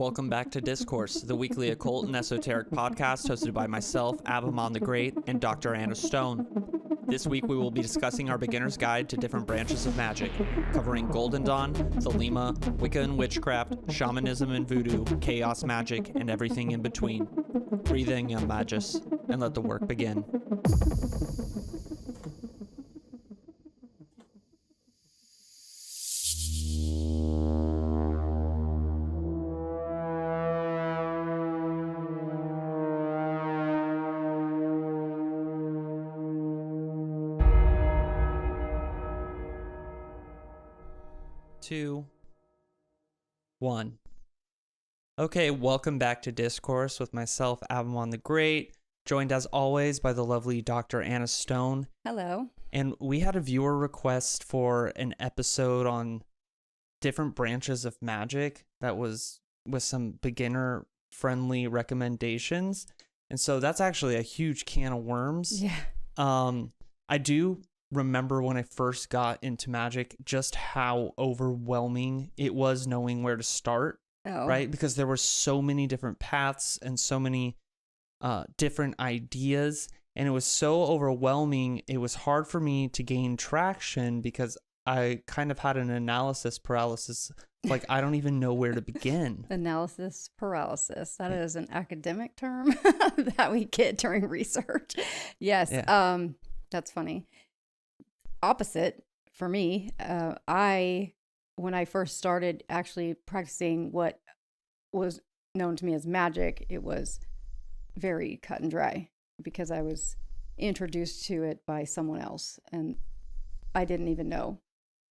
welcome back to Discovrse, the weekly occult and esoteric podcast hosted by myself, Abammon the Great, and Dr. Anna Stone. This week we will be discussing our beginner's guide to different branches of magic, covering Golden Dawn, Thelema, Wicca and Witchcraft, Shamanism and Voodoo, Chaos Magic, and everything in between. Breathe in, young magus, and let the work begin. Two, one. Okay, welcome back to Discovrse with myself, Abammon the Great, joined as always by the lovely Dr. Anna Stone. Hello. And we had a viewer request for an episode on different branches of magic that was with some beginner-friendly recommendations. And so that's actually a huge can of worms. Yeah. I do remember when I first got into magic, just how overwhelming it was knowing where to start, right? Because there were so many different paths and so many different ideas, and it was so overwhelming. It was hard for me to gain traction because I kind of had an analysis paralysis. Like, I don't even know where to begin. Analysis paralysis. That is an academic term that we get during research. Yes. Yeah. That's funny. Opposite for me. When I first started actually practicing what was known to me as magic, it was very cut and dry because I was introduced to it by someone else, and I didn't even know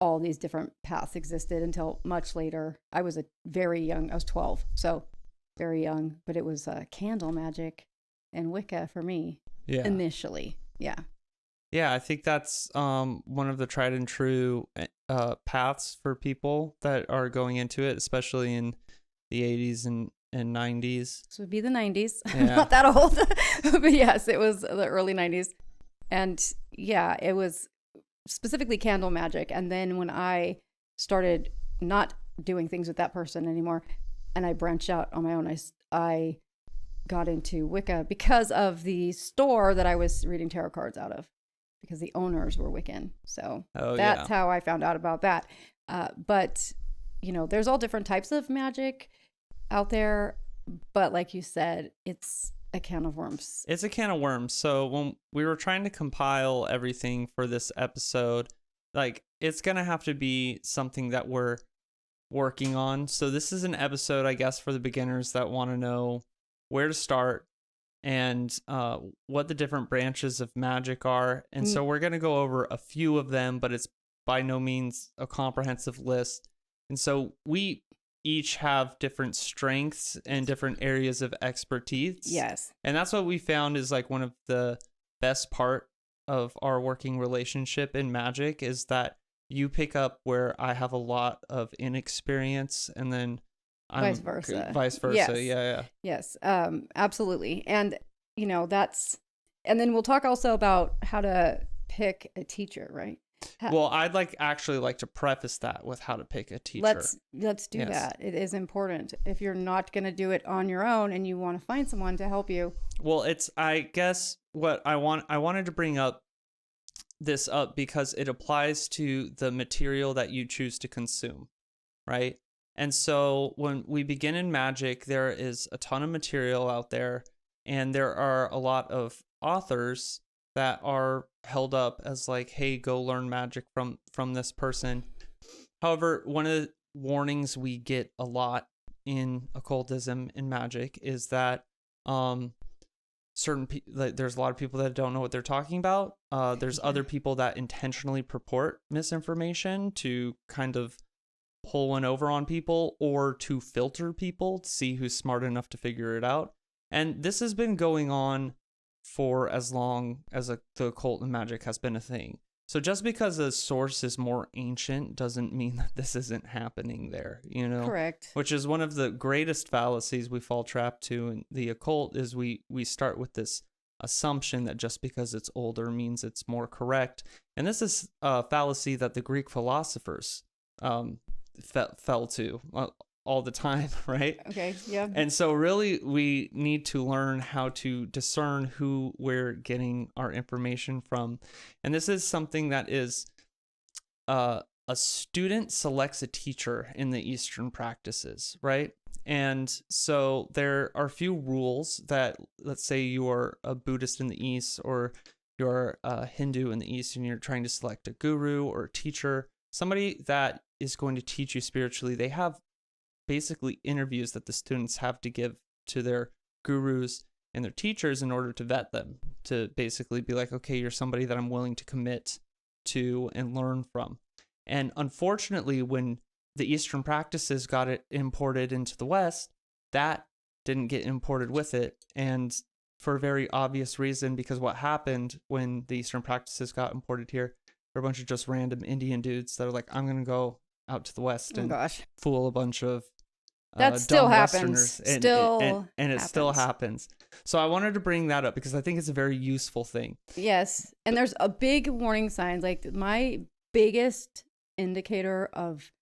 all these different paths existed until much later. I was very young. I was 12, so very young, but it was candle magic and Wicca for me initially. Yeah, I think that's one of the tried and true paths for people that are going into it, especially in the 80s and 90s. So it would be the 90s. Yeah. I'm not that old. But yes, it was the early 90s. And yeah, it was specifically candle magic. And then when I started not doing things with that person anymore, and I branched out on my own, I got into Wicca because of the store that I was reading tarot cards out of, because the owners were Wiccan. So that's how I found out about that. But, you know, there's all different types of magic out there. But like you said, it's a can of worms. It's a can of worms. So when we were trying to compile everything for this episode, like, it's going to have to be something that we're working on. So this is an episode, I guess, for the beginners that want to know where to start and what the different branches of magic are. And so we're going to go over a few of them, but it's by no means a comprehensive list. And so we each have different strengths and different areas of expertise. Yes. And that's what we found is like one of the best part of our working relationship in magic is that you pick up where I have a lot of inexperience, and then Vice versa. Yes. Yes, absolutely. And, you know, and then we'll talk also about how to pick a teacher, right? Well, I'd like to preface that with how to pick a teacher. Let's do that. It is important. If you're not going to do it on your own and you want to find someone to help you. Well, I guess what I wanted to bring this up because it applies to the material that you choose to consume, right? And so when we begin in magic, there is a ton of material out there, and there are a lot of authors that are held up as like, hey, go learn magic from this person. However, one of the warnings we get a lot in occultism and magic is that there's a lot of people that don't know what they're talking about. There's other people that intentionally purport misinformation to kind of pull one over on people or to filter people to see who's smart enough to figure it out. And this has been going on for as long as the occult and magic has been a thing. So just because a source is more ancient doesn't mean that this isn't happening there, you know? Correct. Which is one of the greatest fallacies we fall trapped to in the occult is we start with this assumption that just because it's older means it's more correct. And this is a fallacy that the Greek philosophers fell to. all the time, right? Okay, yeah. And so really we need to learn how to discern who we're getting our information from. And this is something that is a student selects a teacher in the Eastern practices, right? And so there are a few rules that, let's say you are a Buddhist in the East, or you're a Hindu in the East, and you're trying to select a guru or a teacher, somebody that is going to teach you spiritually. They have basically interviews that the students have to give to their gurus and their teachers in order to vet them, to basically be like, okay, you're somebody that I'm willing to commit to and learn from. And unfortunately, when the Eastern practices got it imported into the West, that didn't get imported with it. And for a very obvious reason, because what happened when the Eastern practices got imported here were a bunch of just random Indian dudes that are like, I'm going to go out to the West and fool a bunch of that still happens. Westerners. And it still happens. So I wanted to bring that up because I think it's a very useful thing. Yes. And there's a big warning sign. Like, my biggest indicator of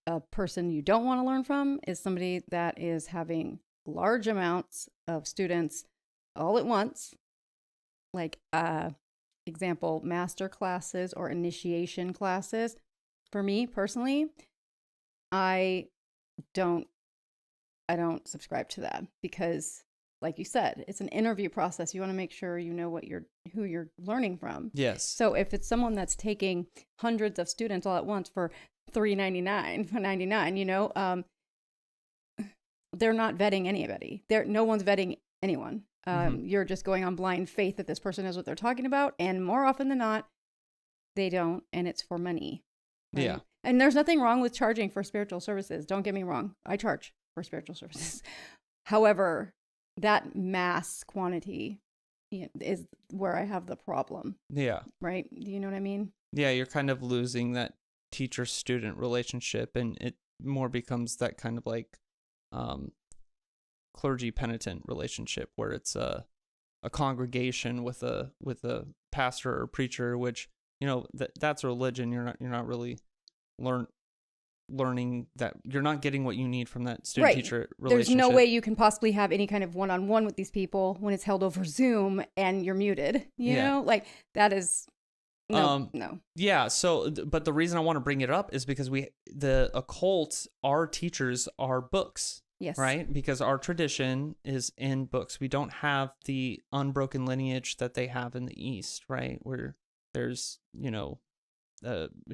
a person you don't want to learn from is somebody that is having large amounts of students all at once. Like, example, master classes or initiation classes. For me personally, I don't subscribe to that, because like you said, it's an interview process. You want to make sure you know who you're learning from. Yes. So if it's someone that's taking hundreds of students all at once for $3.99, you know, they're not vetting anybody. No one's vetting anyone. You're just going on blind faith that this person knows what they're talking about, and more often than not, they don't, and it's for money. Right? Yeah. And there's nothing wrong with charging for spiritual services. Don't get me wrong. I charge for spiritual services. However, that mass quantity is where I have the problem. Yeah. Right? Do you know what I mean? Yeah, you're kind of losing that teacher-student relationship, and it more becomes that kind of like clergy-penitent relationship where it's a congregation with a pastor or preacher, which, you know, that's religion. You're not really learning that. You're not getting what you need from that student-teacher relationship. There's no way you can possibly have any kind of one-on-one with these people when it's held over Zoom and you're muted. You know, like that is no. Yeah. So, but the reason I want to bring it up is because the occult, our teachers are books. Yes. Right? Because our tradition is in books. We don't have the unbroken lineage that they have in the East, right? Where there's, you know,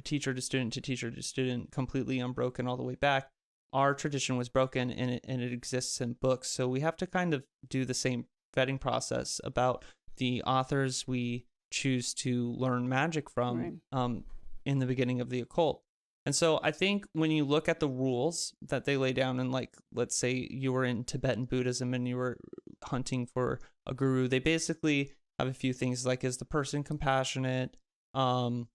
teacher to student, completely unbroken all the way back. Our tradition was broken, and it exists in books. So we have to kind of do the same vetting process about the authors we choose to learn magic from, right, in the beginning of the occult. And so I think when you look at the rules that they lay down, and like, let's say you were in Tibetan Buddhism and you were hunting for a guru, they basically have a few things like, is the person compassionate? Do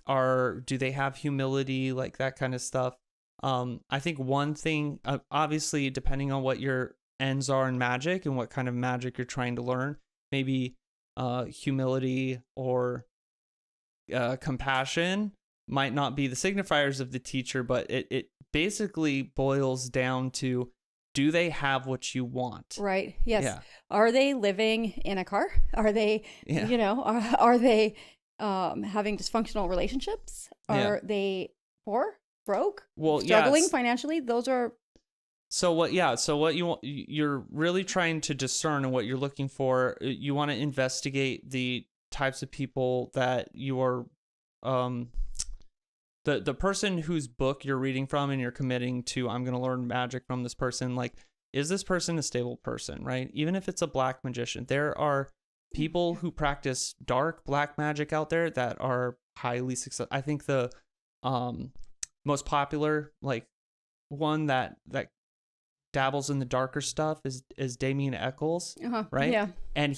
they have humility? Like that kind of stuff. I think one thing, obviously, depending on what your ends are in magic and what kind of magic you're trying to learn, maybe humility or compassion might not be the signifiers of the teacher, but it basically boils down to, do they have what you want? Right. Yes. Yeah. Are they living in a car? Are they, you know, are they having dysfunctional relationships? Are they poor, broke, struggling financially? Those are. So what you're really trying to discern, and what you're looking for, you want to investigate the types of people that you are, the person whose book you're reading from and you're committing to, I'm going to learn magic from this person. Like, is this person a stable person, right? Even if it's a black magician, there are people who practice dark black magic out there that are highly successful. I think the most popular, like, one that dabbles in the darker stuff is Damien Eccles, right? Yeah. And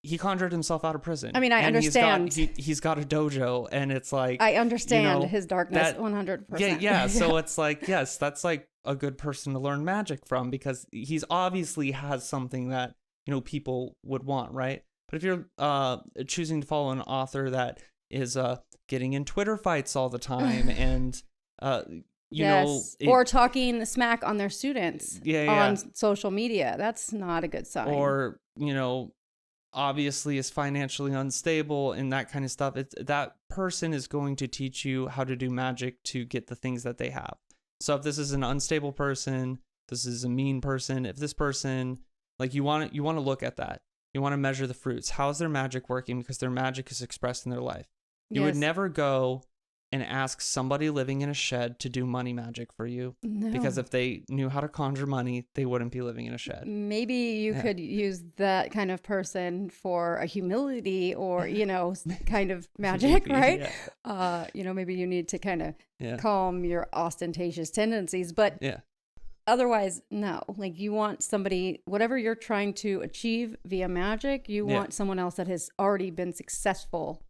he conjured himself out of prison. I mean, I understand. He's got a dojo, and it's like, I understand his darkness 100%. Yeah. So it's like, yes, that's like a good person to learn magic from, because he's obviously has something that, you know, people would want, right? But if you're choosing to follow an author that is getting in Twitter fights all the time and you know, or talking smack on their students on social media. That's not a good sign. Or, you know, obviously is financially unstable and that kind of stuff. That person is going to teach you how to do magic to get the things that they have. So if this is an unstable person, this is a mean person, if this person, like, you want to look at that. You want to measure the fruits. How's their magic working? Because their magic is expressed in their life. You would never go and ask somebody living in a shed to do money magic for you. No. Because if they knew how to conjure money, they wouldn't be living in a shed. Maybe you could use that kind of person for a humility or, you know, kind of magic, right? You know, maybe you need to kind of calm your ostentatious tendencies. But otherwise, no. Like, you want somebody, whatever you're trying to achieve via magic, you want someone else that has already been successful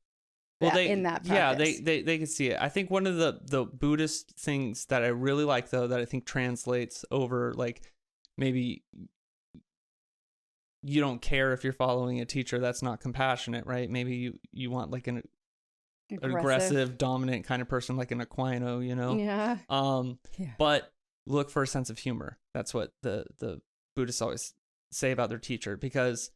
in that practice. They can see it. I think one of the Buddhist things that I really like, though, that I think translates over, like, maybe you don't care if you're following a teacher that's not compassionate, right? Maybe you want like an aggressive, dominant kind of person, like an Aquino, you know? Yeah. But look for a sense of humor. That's what the Buddhists always say about their teacher, because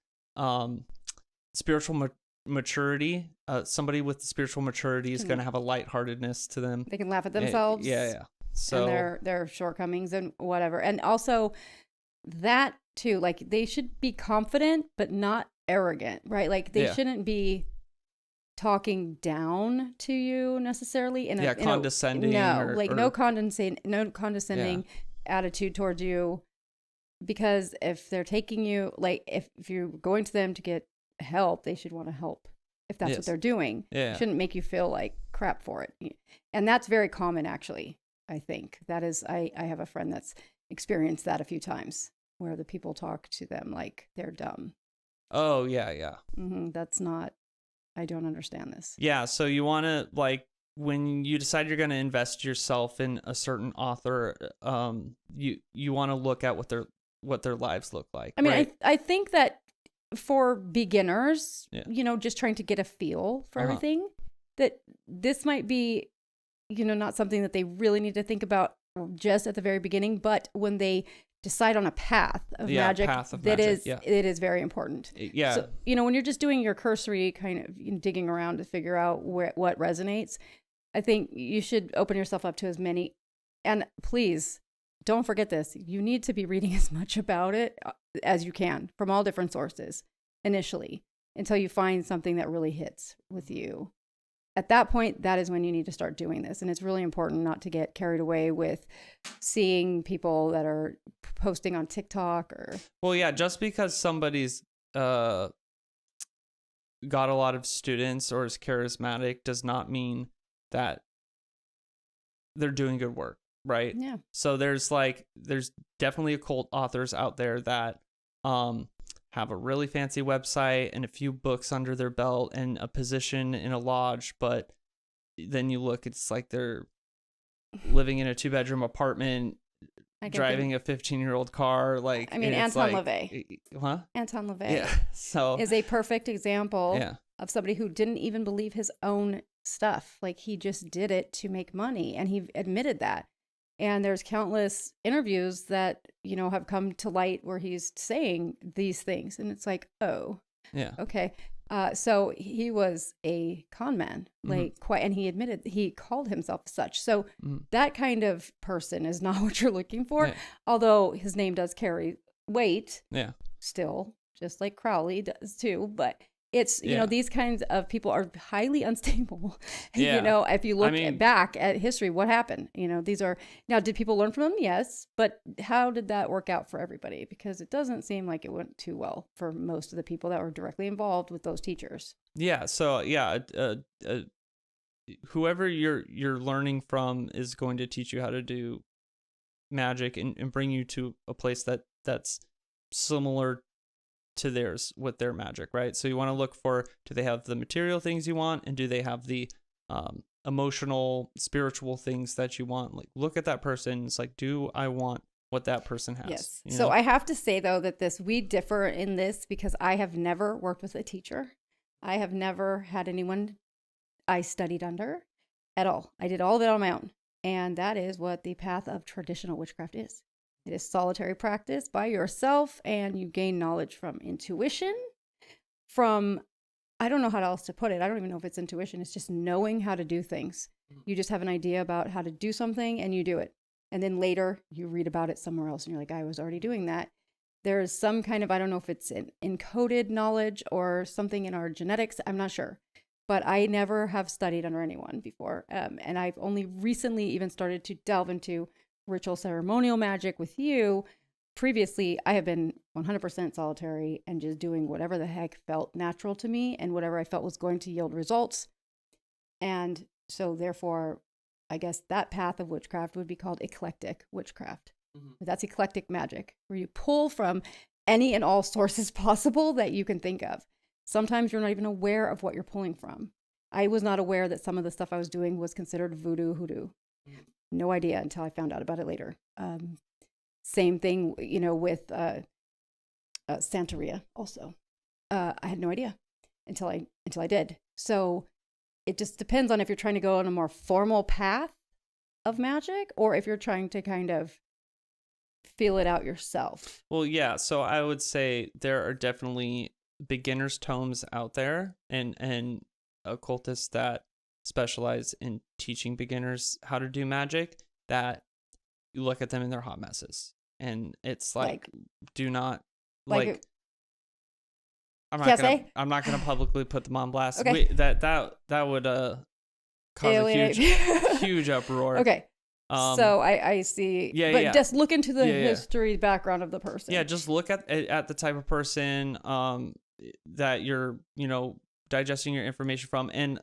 spiritual maturity, somebody with spiritual maturity is going to have a lightheartedness to them. They can laugh at themselves. So and their shortcomings and whatever. And also that too, like, they should be confident but not arrogant, right? Like, they shouldn't be talking down to you necessarily in a condescending. No condescending attitude towards you, because if they're taking you, like, if you're going to them to get help, they should want to help if that's what they're doing. It shouldn't make you feel like crap for it. And that's very common, actually. I think that is, I have a friend that's experienced that a few times, where the people talk to them like they're dumb. Oh yeah. That's not, I don't understand this. Yeah, so you want to, like, when you decide you're going to invest yourself in a certain author, you want to look at what their lives look like. I mean, right? I think that for beginners, you know, just trying to get a feel for everything, that this might be, you know, not something that they really need to think about just at the very beginning, but when they decide on a path of magic, it is very important. So, you know, when you're just doing your cursory kind of digging around to figure out what resonates, I think you should open yourself up to as many. And please don't forget this. You need to be reading as much about it as you can from all different sources initially, until you find something that really hits with you. At that point, that is when you need to start doing this. And it's really important not to get carried away with seeing people that are posting on TikTok or... Well, yeah, just because somebody's got a lot of students or is charismatic does not mean that they're doing good work, right? Yeah. So there's definitely occult authors out there that have a really fancy website and a few books under their belt and a position in a lodge, but then you look, it's like they're living in a 2-bedroom apartment, driving a 15-year-old car. Like, I mean, Anton LaVey. Huh? Anton LaVey. Yeah. So is a perfect example of somebody who didn't even believe his own stuff. Like, he just did it to make money, and he admitted that. And there's countless interviews that, you know, have come to light where he's saying these things. And it's like, oh, okay. So he was a con man, like, quite, and he admitted he called himself such. So that kind of person is not what you're looking for. Although his name does carry weight. Still, just like Crowley does too. But it's, you know, these kinds of people are highly unstable. You know, if you look back at history, what happened? You know, these are, now, did people learn from them? Yes. But how did that work out for everybody? Because it doesn't seem like it went too well for most of the people that were directly involved with those teachers. Yeah. So, whoever you're learning from is going to teach you how to do magic and bring you to a place that's similar to theirs with their magic, right? So you want to look for, do they have the material things you want, and do they have the emotional, spiritual things that you want? Like, look at that person. It's like, do I want what that person has? Yes. You know? So I have to say, though, that we differ in this, because I have never worked with a teacher. I have never had anyone I studied under at all. I did all of it on my own. And that is what the path of traditional witchcraft is. It is solitary practice by yourself, and you gain knowledge from intuition, from, I don't know how else to put it. I don't even know if it's intuition. It's just knowing how to do things. You just have an idea about how to do something and you do it. And then later you read about it somewhere else and you're like, I was already doing that. There's some kind of, I don't know if it's an encoded knowledge or something in our genetics. I'm not sure. But I never have studied under anyone before. And I've only recently even started to delve into ritual ceremonial magic with you. Previously, I have been 100% solitary and just doing whatever the heck felt natural to me and whatever I felt was going to yield results. And so therefore, I guess that path of witchcraft would be called eclectic witchcraft. But that's eclectic magic, where you pull from any and all sources possible that you can think of. Sometimes you're not even aware of what you're pulling from. I was not aware that some of the stuff I was doing was considered voodoo hoodoo. No idea until I found out about it later. Same thing, with Santeria also. I had no idea until I did. So it just depends on if you're trying to go on a more formal path of magic or if you're trying to kind of feel it out yourself. Well, yeah. So I would say there are definitely beginners tomes out there and occultists that specialize in teaching beginners how to do magic, that you look at them and they're hot messes. And it's like do not like I'm not gonna publicly put them on blast. Okay. That would cause a huge uproar. Okay. So I see. Yeah, but yeah. just look into the history background of the person. Yeah, just look at the type of person that you're, digesting your information from. And,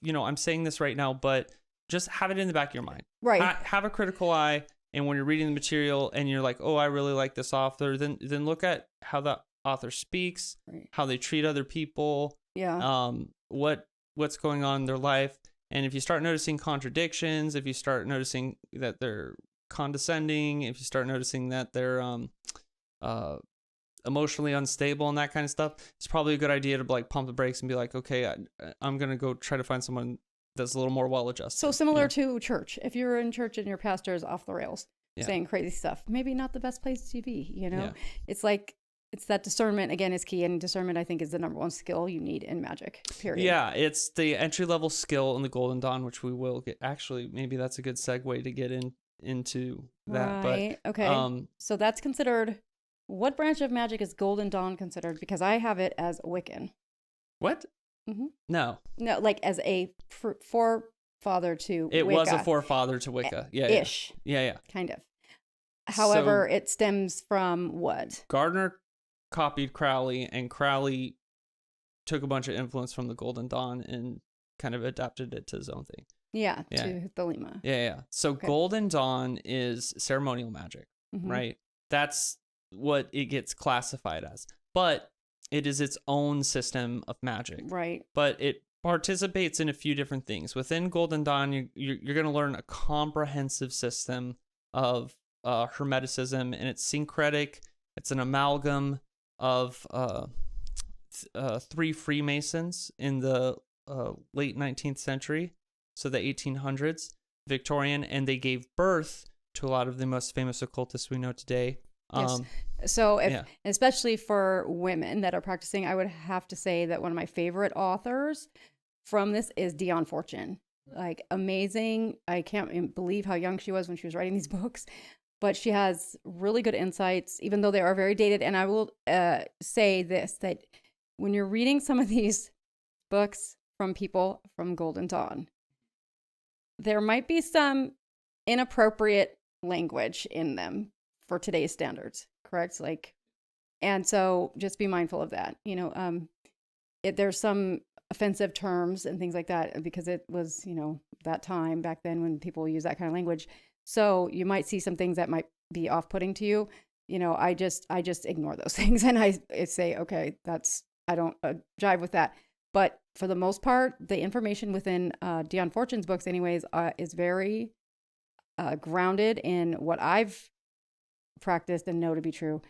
I'm saying this right now, but just have it in the back of your mind. Right. Have a critical eye. And when you're reading the material and you're like, oh, I really like this author, then look at how the author speaks, how they treat other people. Yeah. What's going on in their life. And if you start noticing contradictions, if you start noticing that they're condescending, if you start noticing that they're emotionally unstable and that kind of stuff, it's probably a good idea to pump the brakes and be like, okay, I'm going to go try to find someone that's a little more well-adjusted. So similar to church. If you're in church and your pastor is off the rails saying crazy stuff, maybe not the best place to be, It's like, it's that discernment, again, is key. And discernment, I think, is the number one skill you need in magic, period. Yeah, it's the entry-level skill in the Golden Dawn, which we will get. Actually, maybe that's a good segue to get into that. Right, but, okay. So that's considered, what branch of magic is Golden Dawn considered? Because I have it as Wiccan. What? Mm-hmm. No, like as a forefather to it Wicca. Was a forefather to Wicca. Ish. Yeah. Kind of. However, it stems from what? Gardner copied Crowley, and Crowley took a bunch of influence from the Golden Dawn and kind of adapted it to his own thing. Yeah. To Thelema. Yeah. So Golden Dawn is ceremonial magic, right? That's what it gets classified as. But it is its own system of magic. Right. But it participates in a few different things. Within Golden Dawn, you're going to learn a comprehensive system of Hermeticism, and it's syncretic. It's an amalgam of three Freemasons in the late 19th century, so the 1800s, Victorian, and they gave birth to a lot of the most famous occultists we know today. Yes. So especially for women that are practicing, I would have to say that one of my favorite authors from this is Dion Fortune. Like, amazing. I can't believe how young she was when she was writing these books. But she has really good insights, even though they are very dated. And I will say this, that when you're reading some of these books from people from Golden Dawn, there might be some inappropriate language in them for today's standards, correct? And so just be mindful of that. There's some offensive terms and things like that because it was, that time back then when people use that kind of language. So you might see some things that might be off-putting to you. I just ignore those things and I say, okay, I don't jive with that. But for the most part, the information within Dion Fortune's books, anyways, is very grounded in what I've practiced and know to be true.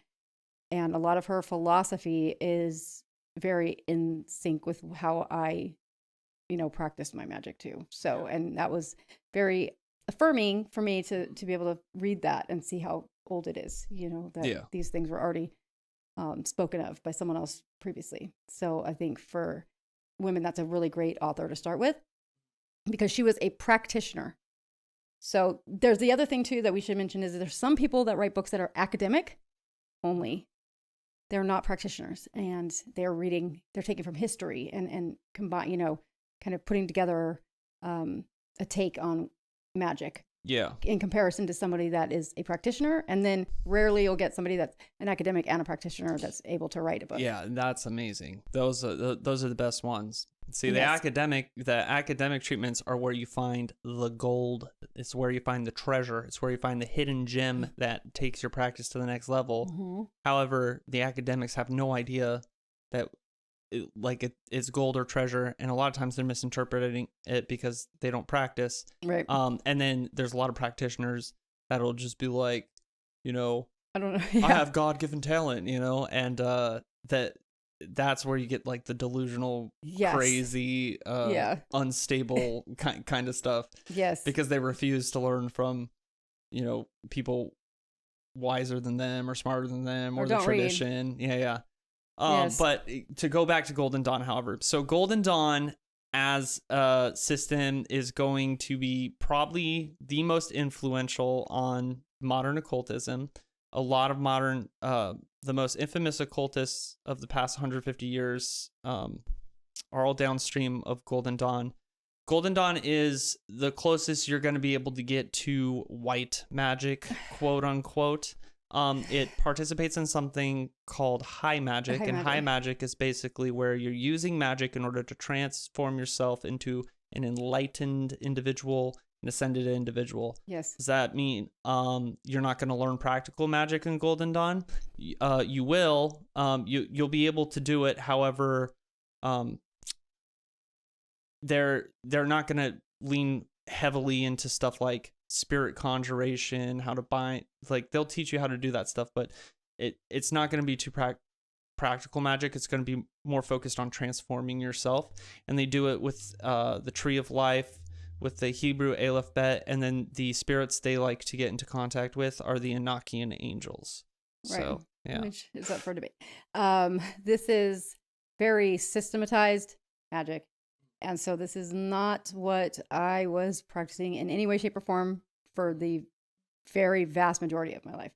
And a lot of her philosophy is very in sync with how I, practiced my magic too. So, and that was very affirming for me to be able to read that and see how old it is, that these things were already spoken of by someone else previously. So I think for women, that's a really great author to start with, because she was a practitioner. So there's the other thing too that we should mention is that there's some people that write books that are academic only. They're not practitioners, and they're taking from history and combine, kind of putting together a take on magic. Yeah. In comparison to somebody that is a practitioner, and then rarely you'll get somebody that's an academic and a practitioner that's able to write a book. Yeah, that's amazing. Those are the best ones. See, the academic treatments are where you find the gold. It's where you find the treasure. It's where you find the hidden gem that takes your practice to the next level. Mm-hmm. However, the academics have no idea that it's gold or treasure, and a lot of times they're misinterpreting it because they don't practice. Right. And then there's a lot of practitioners that'll just be like, I don't know. I have God-given talent, and that's where you get like the delusional, crazy, unstable kind of stuff. Yes. Because they refuse to learn from, people wiser than them or smarter than them or the tradition. Read. Yeah. Yes. But to go back to Golden Dawn, however, so Golden Dawn as a system is going to be probably the most influential on modern occultism. A lot of modern, the most infamous occultists of the past 150 years are all downstream of Golden Dawn. Golden Dawn is the closest you're going to be able to get to white magic, quote unquote. It participates in something called high magic, high magic is basically where you're using magic in order to transform yourself into an enlightened individual, an ascended individual. Yes. Does that mean you're not going to learn practical magic in Golden Dawn? You will. You'll be able to do it. However, they're not going to lean heavily into stuff like spirit conjuration, how to bind, like they'll teach you how to do that stuff, but it's not going to be too practical magic. It's going to be more focused on transforming yourself, and they do it with the Tree of Life, with the Hebrew Aleph Bet, and then the spirits they like to get into contact with are the Enochian angels. Right. So yeah, which is up for debate. This is very systematized magic. And so this is not what I was practicing in any way, shape, or form for the very vast majority of my life.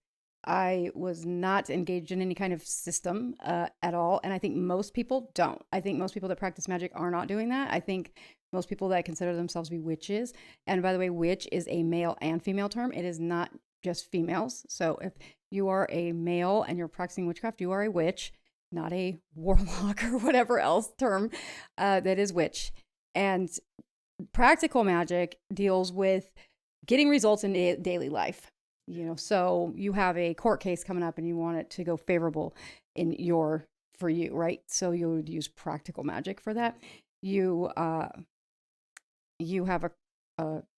I was not engaged in any kind of system at all. And I think most people don't. I think most people that practice magic are not doing that. I think most people that consider themselves to be witches. And by the way, witch is a male and female term. It is not just females. So if you are a male and you're practicing witchcraft, you are a witch, not a warlock or whatever else term that is witch. And practical magic deals with getting results in daily life. So you have a court case coming up and you want it to go favorable for you, right? So you would use practical magic for that. You have a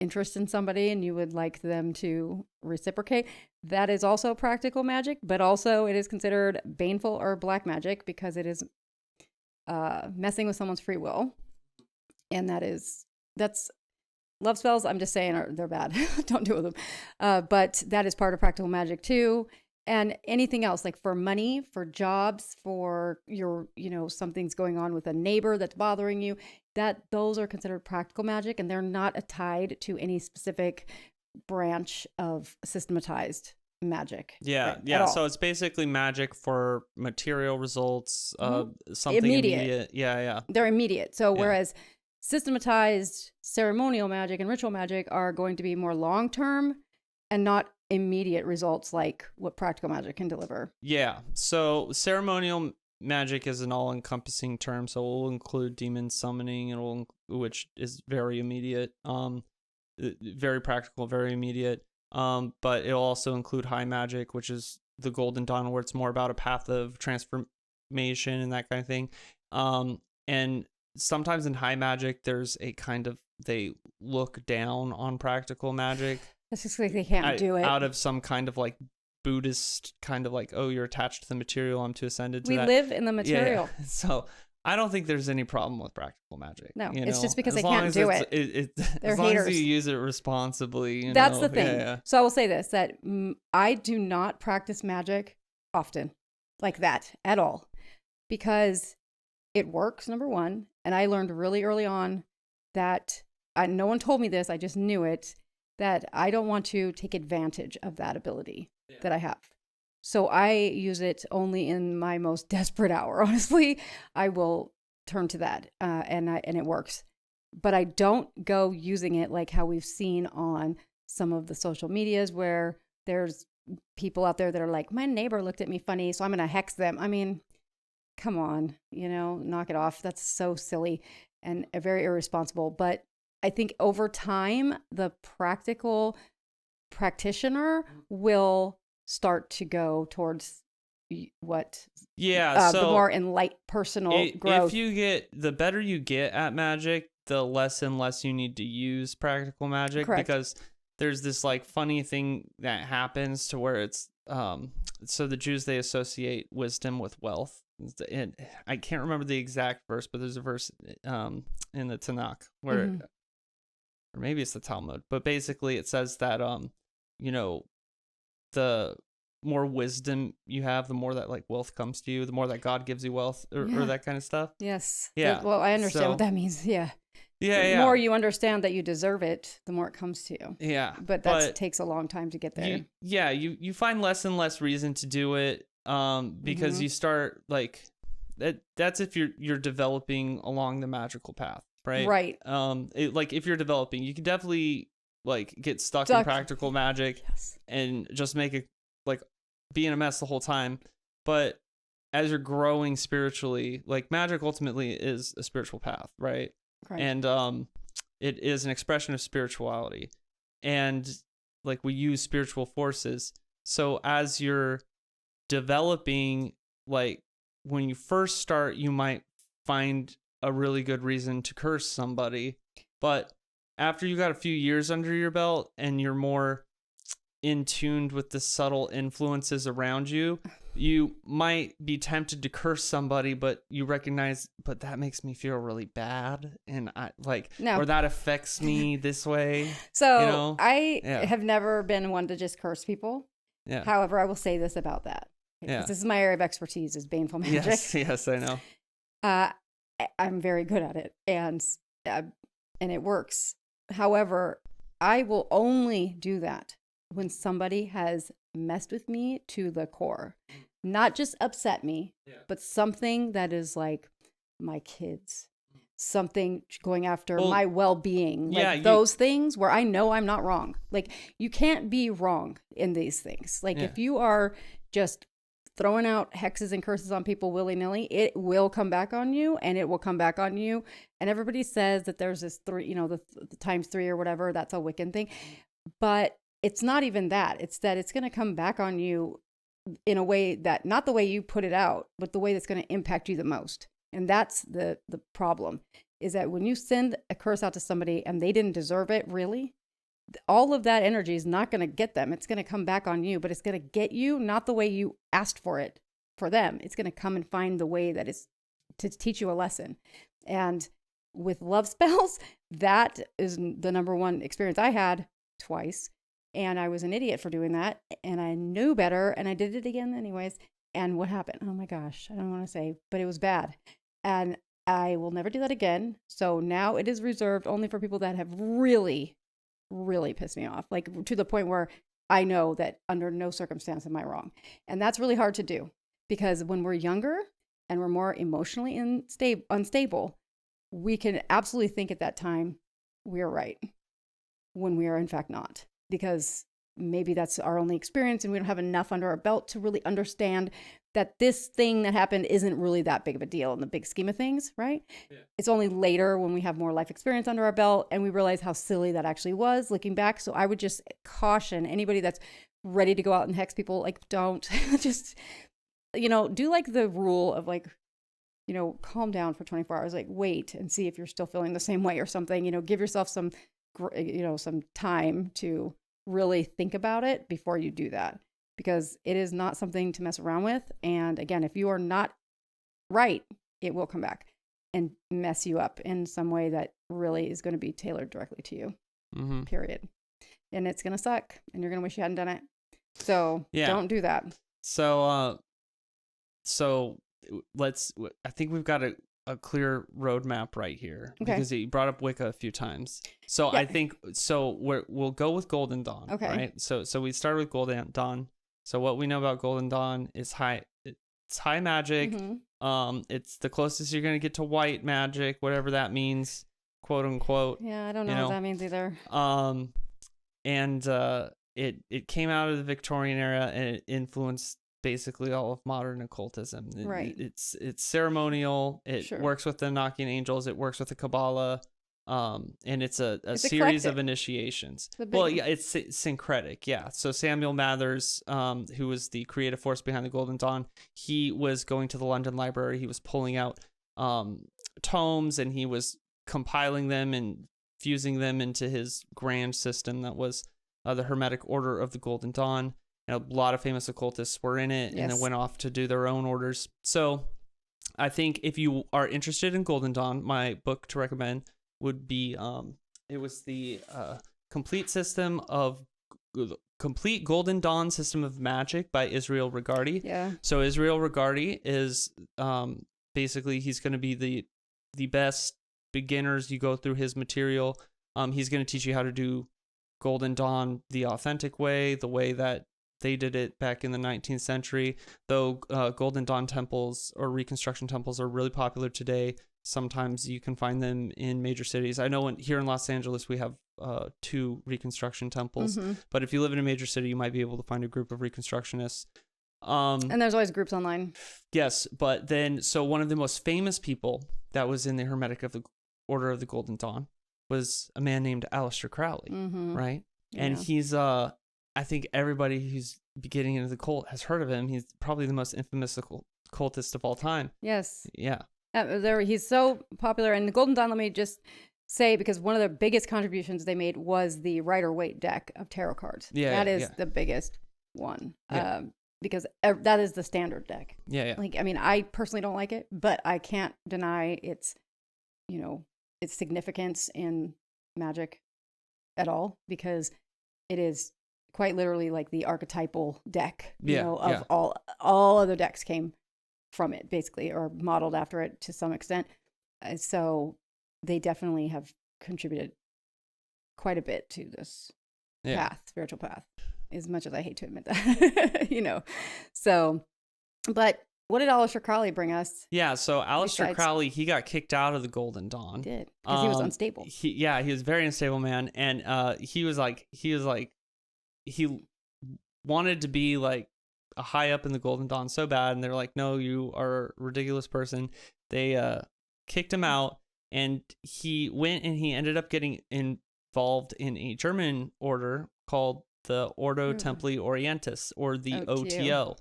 interest in somebody and you would like them to reciprocate. That is also practical magic, but also it is considered baneful or black magic because it is messing with someone's free will. And that's love spells. I'm just saying they're bad. Don't do it with them. But that is part of practical magic too. And anything else, like for money, for jobs, for your, something's going on with a neighbor that's bothering you, those are considered practical magic, and they're not tied to any specific branch of systematized magic. Yeah, yeah. So it's basically magic for material results, something immediate. Yeah. They're immediate. So whereas systematized ceremonial magic and ritual magic are going to be more long-term and not immediate results like what practical magic can deliver. Yeah. So ceremonial magic is an all-encompassing term, so we'll include demon summoning, which is very immediate, very practical, very immediate. But it'll also include high magic, which is the Golden Dawn, where it's more about a path of transformation and that kind of thing. And sometimes in high magic, there's a kind of, they look down on practical magic. It's just like they can't do it. Out of some kind of like Buddhist kind of like, oh, you're attached to the material, I'm too ascended to that. We live in the material. Yeah. So I don't think there's any problem with practical magic. No, you it's know? just because As they long can't as do it's- it. They're as long as haters. you use it responsibly. That's know? the thing. Yeah. So I will say this, that I do not practice magic often like that at all, because it works, number one. And I learned really early on that no one told me this, I just knew it, that I don't want to take advantage of that ability that I have. So I use it only in my most desperate hour. Honestly, I will turn to that, and it works. But I don't go using it like how we've seen on some of the social medias where there's people out there that are like, my neighbor looked at me funny, so I'm going to hex them. I mean, come on, knock it off. That's so silly and very irresponsible. But I think over time, the practical practitioner will start to go towards what Yeah. the more enlightened personal growth. The better you get at magic, the less and less you need to use practical magic. Correct. Because there's this like funny thing that happens to where it's so the Jews, they associate wisdom with wealth. And I can't remember the exact verse, but there's a verse in the Tanakh where or maybe it's the Talmud, but basically it says that the more wisdom you have, the more that like wealth comes to you, the more that God gives you wealth or that kind of stuff. Yes. Yeah. Well, I understand what that means. Yeah. Yeah. The more you understand that you deserve it, the more it comes to you. Yeah. But that takes a long time to get there. You find less and less reason to do it because you start like that's if you're developing along the magical path, right? Right. Like if you're developing, you can definitely like get stuck in practical magic and just make it like be in a mess the whole time. But as you're growing spiritually, like magic ultimately is a spiritual path, right? And it is an expression of spirituality, and like we use spiritual forces. So as you're developing, like when you first start, you might find a really good reason to curse somebody, but after you got a few years under your belt and you're more in tuned with the subtle influences around you, you might be tempted to curse somebody, but you recognize, but that makes me feel really bad, and or that affects me this way. So I have never been one to just curse people. Yeah. However, I will say this about that. This is my area of expertise, is baneful magic. Yes, I know. I'm very good at it, and it works. However, I will only do that when somebody has messed with me to the core, not just upset me, but something that is like my kids, something going after my well-being, like those things where I know I'm not wrong. Like you can't be wrong in these things. Like if you are just throwing out hexes and curses on people willy-nilly, it will come back on you, and it will come back on you. And everybody says that there's this the times 3 or whatever, that's a Wiccan thing. But it's not even that. It's that it's going to come back on you in a way that, not the way you put it out, but the way that's going to impact you the most. And that's the problem, is that when you send a curse out to somebody and they didn't deserve it, really, all of that energy is not going to get them. It's going to come back on you, but it's going to get you not the way you asked for it for them. It's going to come and find the way that is to teach you a lesson. And with love spells, that is the number one experience I had twice. And I was an idiot for doing that. And I knew better. And I did it again anyways. And what happened? Oh my gosh, I don't want to say, but it was bad. And I will never do that again. So now it is reserved only for people that have really, really pissed me off. Like to the point where I know that under no circumstance am I wrong. And that's really hard to do, because when we're younger and we're more emotionally unstable, we can absolutely think at that time we are right when we are in fact not. Because maybe that's our only experience and we don't have enough under our belt to really understand that this thing that happened isn't really that big of a deal in the big scheme of things, right? Yeah. It's only later when we have more life experience under our belt and we realize how silly that actually was looking back. So I would just caution anybody that's ready to go out and hex people, like, don't just, do like the rule of like, calm down for 24 hours, like wait and see if you're still feeling the same way or something, give yourself some time to really think about it before you do that, because it is not something to mess around with. And again, if you are not right, it will come back. and mess you up in some way that really is going to be tailored directly to you. Period. And it's going to suck, and you're going to wish you hadn't done it. So don't do that. So I think we've got a clear roadmap right here, because you brought up Wicca a few times. So I think, we'll go with Golden Dawn. Okay. Right. So we started with Golden Dawn. So what we know about Golden Dawn is it's high magic. It's the closest you're going to get to white magic, whatever that means, quote unquote. Yeah. I don't know what that means either. And it came out of the Victorian era, and it influenced basically all of modern occultism. Right. It's ceremonial. It works with the Enochian angels. It works with the Kabbalah. And it's a series of initiations. Well, yeah, it's syncretic. Yeah. So Samuel Mathers, who was the creative force behind the Golden Dawn, he was going to the London Library. He was pulling out tomes, and he was compiling them and fusing them into his grand system that was the Hermetic Order of the Golden Dawn. And a lot of famous occultists were in it, and then went off to do their own orders. So I think if you are interested in Golden Dawn, my book to recommend would be it was the complete Golden Dawn system of magic by Israel Regardie. Yeah. So Israel Regardie is basically, he's going to be the best beginners. You go through his material. He's going to teach you how to do Golden Dawn the authentic way, the way that they did it back in the 19th century. Though Golden Dawn temples or Reconstruction temples are really popular today. Sometimes you can find them in major cities. I know here in Los Angeles we have 2 Reconstruction temples, but if you live in a major city, you might be able to find a group of Reconstructionists. And there's always groups online. Yes, but then, so one of the most famous people that was in the Hermetic of the Order of the Golden Dawn was a man named Aleister Crowley, right? Yeah. And he's, I think everybody who's getting into the cult has heard of him. He's probably the most infamous occultist of all time. Yes. Yeah. He's so popular. And the Golden Dawn, let me just say, because one of the biggest contributions they made was the Rider-Waite deck of tarot cards. Yeah, that is the biggest one. Yeah. Because that is the standard deck. Yeah, yeah. Like, I mean, I personally don't like it, but I can't deny its significance in magic at all, because it is quite literally like the archetypal deck, all other decks came from it, basically, or modeled after it to some extent. So they definitely have contributed quite a bit to this spiritual path, as much as I hate to admit that, So, but what did Aleister Crowley bring us? Yeah, so Aleister Crowley, he got kicked out of the Golden Dawn. He did, because he was unstable. He was a very unstable man, and he wanted to be like a high up in the Golden Dawn so bad, and they're like, no, you are a ridiculous person. They kicked him out, and he went and he ended up getting involved in a German order called the Ordo Templi Orientis, or the OTO.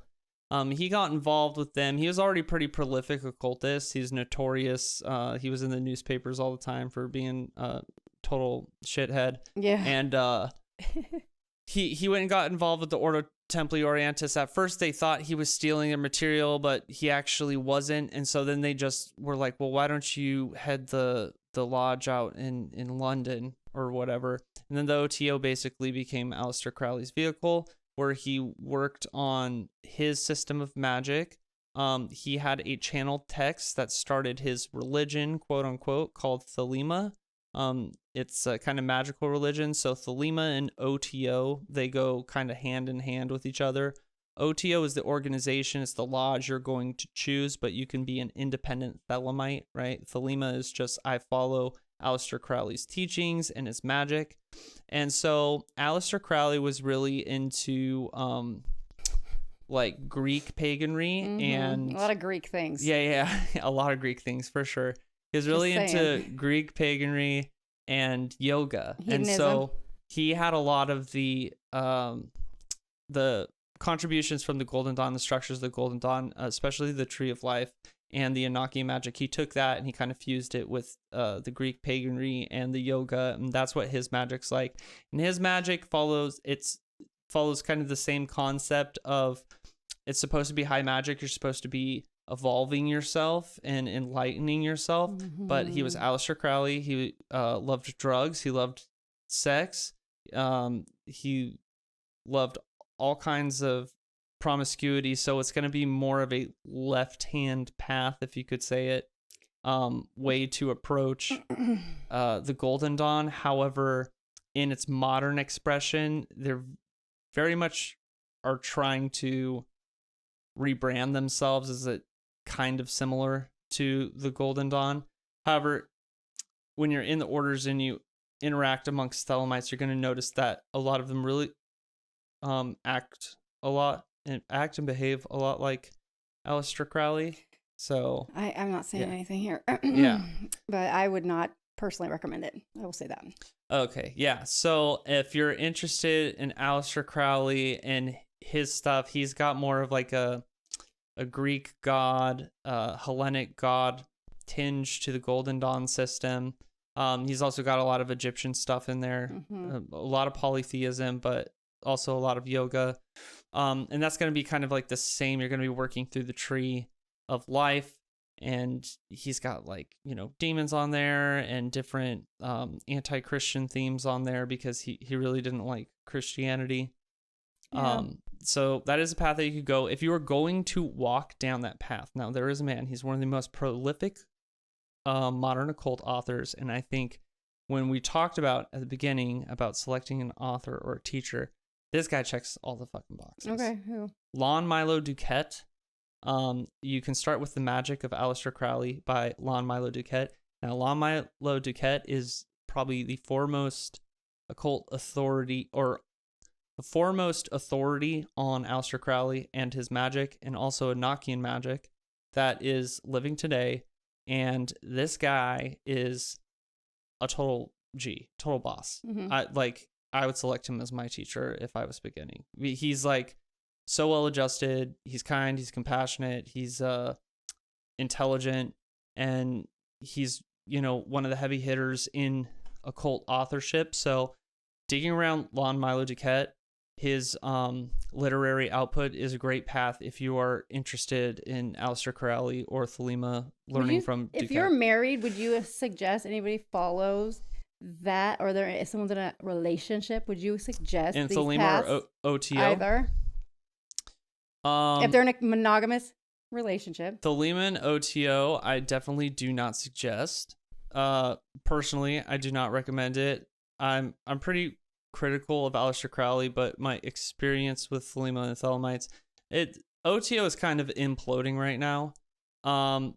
He got involved with them. He was already pretty prolific occultist. He's notorious. He was in the newspapers all the time for being a total shithead. Yeah. And he went and got involved with the Ordo Templi Orientis. At first, they thought he was stealing their material, but he actually wasn't. And so then they just were like, well, why don't you head the lodge out in London or whatever? And then the OTO basically became Aleister Crowley's vehicle, where he worked on his system of magic. He had a channeled text that started his religion, quote unquote, called Thelema. It's a kind of magical religion. So Thelema and OTO, they go kind of hand in hand with each other. OTO is the organization, it's the lodge you're going to choose, but you can be an independent Thelemite, right? Thelema is just, I follow Aleister Crowley's teachings and his magic. And so Aleister Crowley was really into like Greek paganism and a lot of Greek things. Yeah, a lot of Greek things for sure. He was really into Greek paganism and yoga. Hedonism. And so he had a lot of the contributions from the Golden Dawn, the structures of the Golden Dawn, especially the Tree of Life and the Enochian magic. He took that and he kind of fused it with the Greek paganism and the yoga, and that's what his magic's like. And his magic follows kind of the same concept of, it's supposed to be high magic. You're supposed to be evolving yourself and enlightening yourself. But he was Aleister Crowley. He loved drugs. He loved sex. He loved all kinds of promiscuity. So it's going to be more of a left-hand path, if you could say it, way to approach the Golden Dawn. However, in its modern expression, they're very much are trying to rebrand themselves as a kind of similar to the Golden Dawn. However, when you're in the orders and you interact amongst Thelemites, you're going to notice that a lot of them really act and behave a lot like Aleister Crowley. So I'm not saying anything here. Yeah. But I would not personally recommend it. I will say that. Okay, yeah. So if you're interested in Aleister Crowley and his stuff, he's got more of like a Greek god, Hellenic god tinge to the Golden Dawn system. He's also got a lot of Egyptian stuff in there, a lot of polytheism, but also a lot of yoga. And that's going to be kind of like the same. You're going to be working through the tree of life, and he's got like, demons on there and different anti-Christian themes on there because he really didn't like Christianity. Yeah. So that is a path that you could go if you are going to walk down that path. Now, there is a man. He's one of the most prolific modern occult authors, and I think when we talked about at the beginning about selecting an author or a teacher, this guy checks all the fucking boxes. Okay, who? Milo Duquette. You can start with The Magick of Aleister Crowley by Milo Duquette. Now, Milo Duquette is probably the foremost occult authority, or the foremost authority on Aleister Crowley and his magic, and also Enochian magic that is living today. And this guy is a total boss. I would select him as my teacher if I was beginning. He's like so well adjusted. He's kind. He's compassionate. He's intelligent, and he's one of the heavy hitters in occult authorship. So digging around Milo Duquette, his literary output is a great path if you are interested in Aleister Crowley or Thelema, learning from Duquette. If you're married, would you suggest anybody follows that, or if someone's in a relationship, would you suggest in these Thelema paths or OTO? either? If they're in a monogamous relationship. Thelema and OTO, I definitely do not suggest. Personally, I do not recommend it. I'm pretty critical of Aleister Crowley, but my experience with Thelema and Thelemites, OTO is kind of imploding right now. You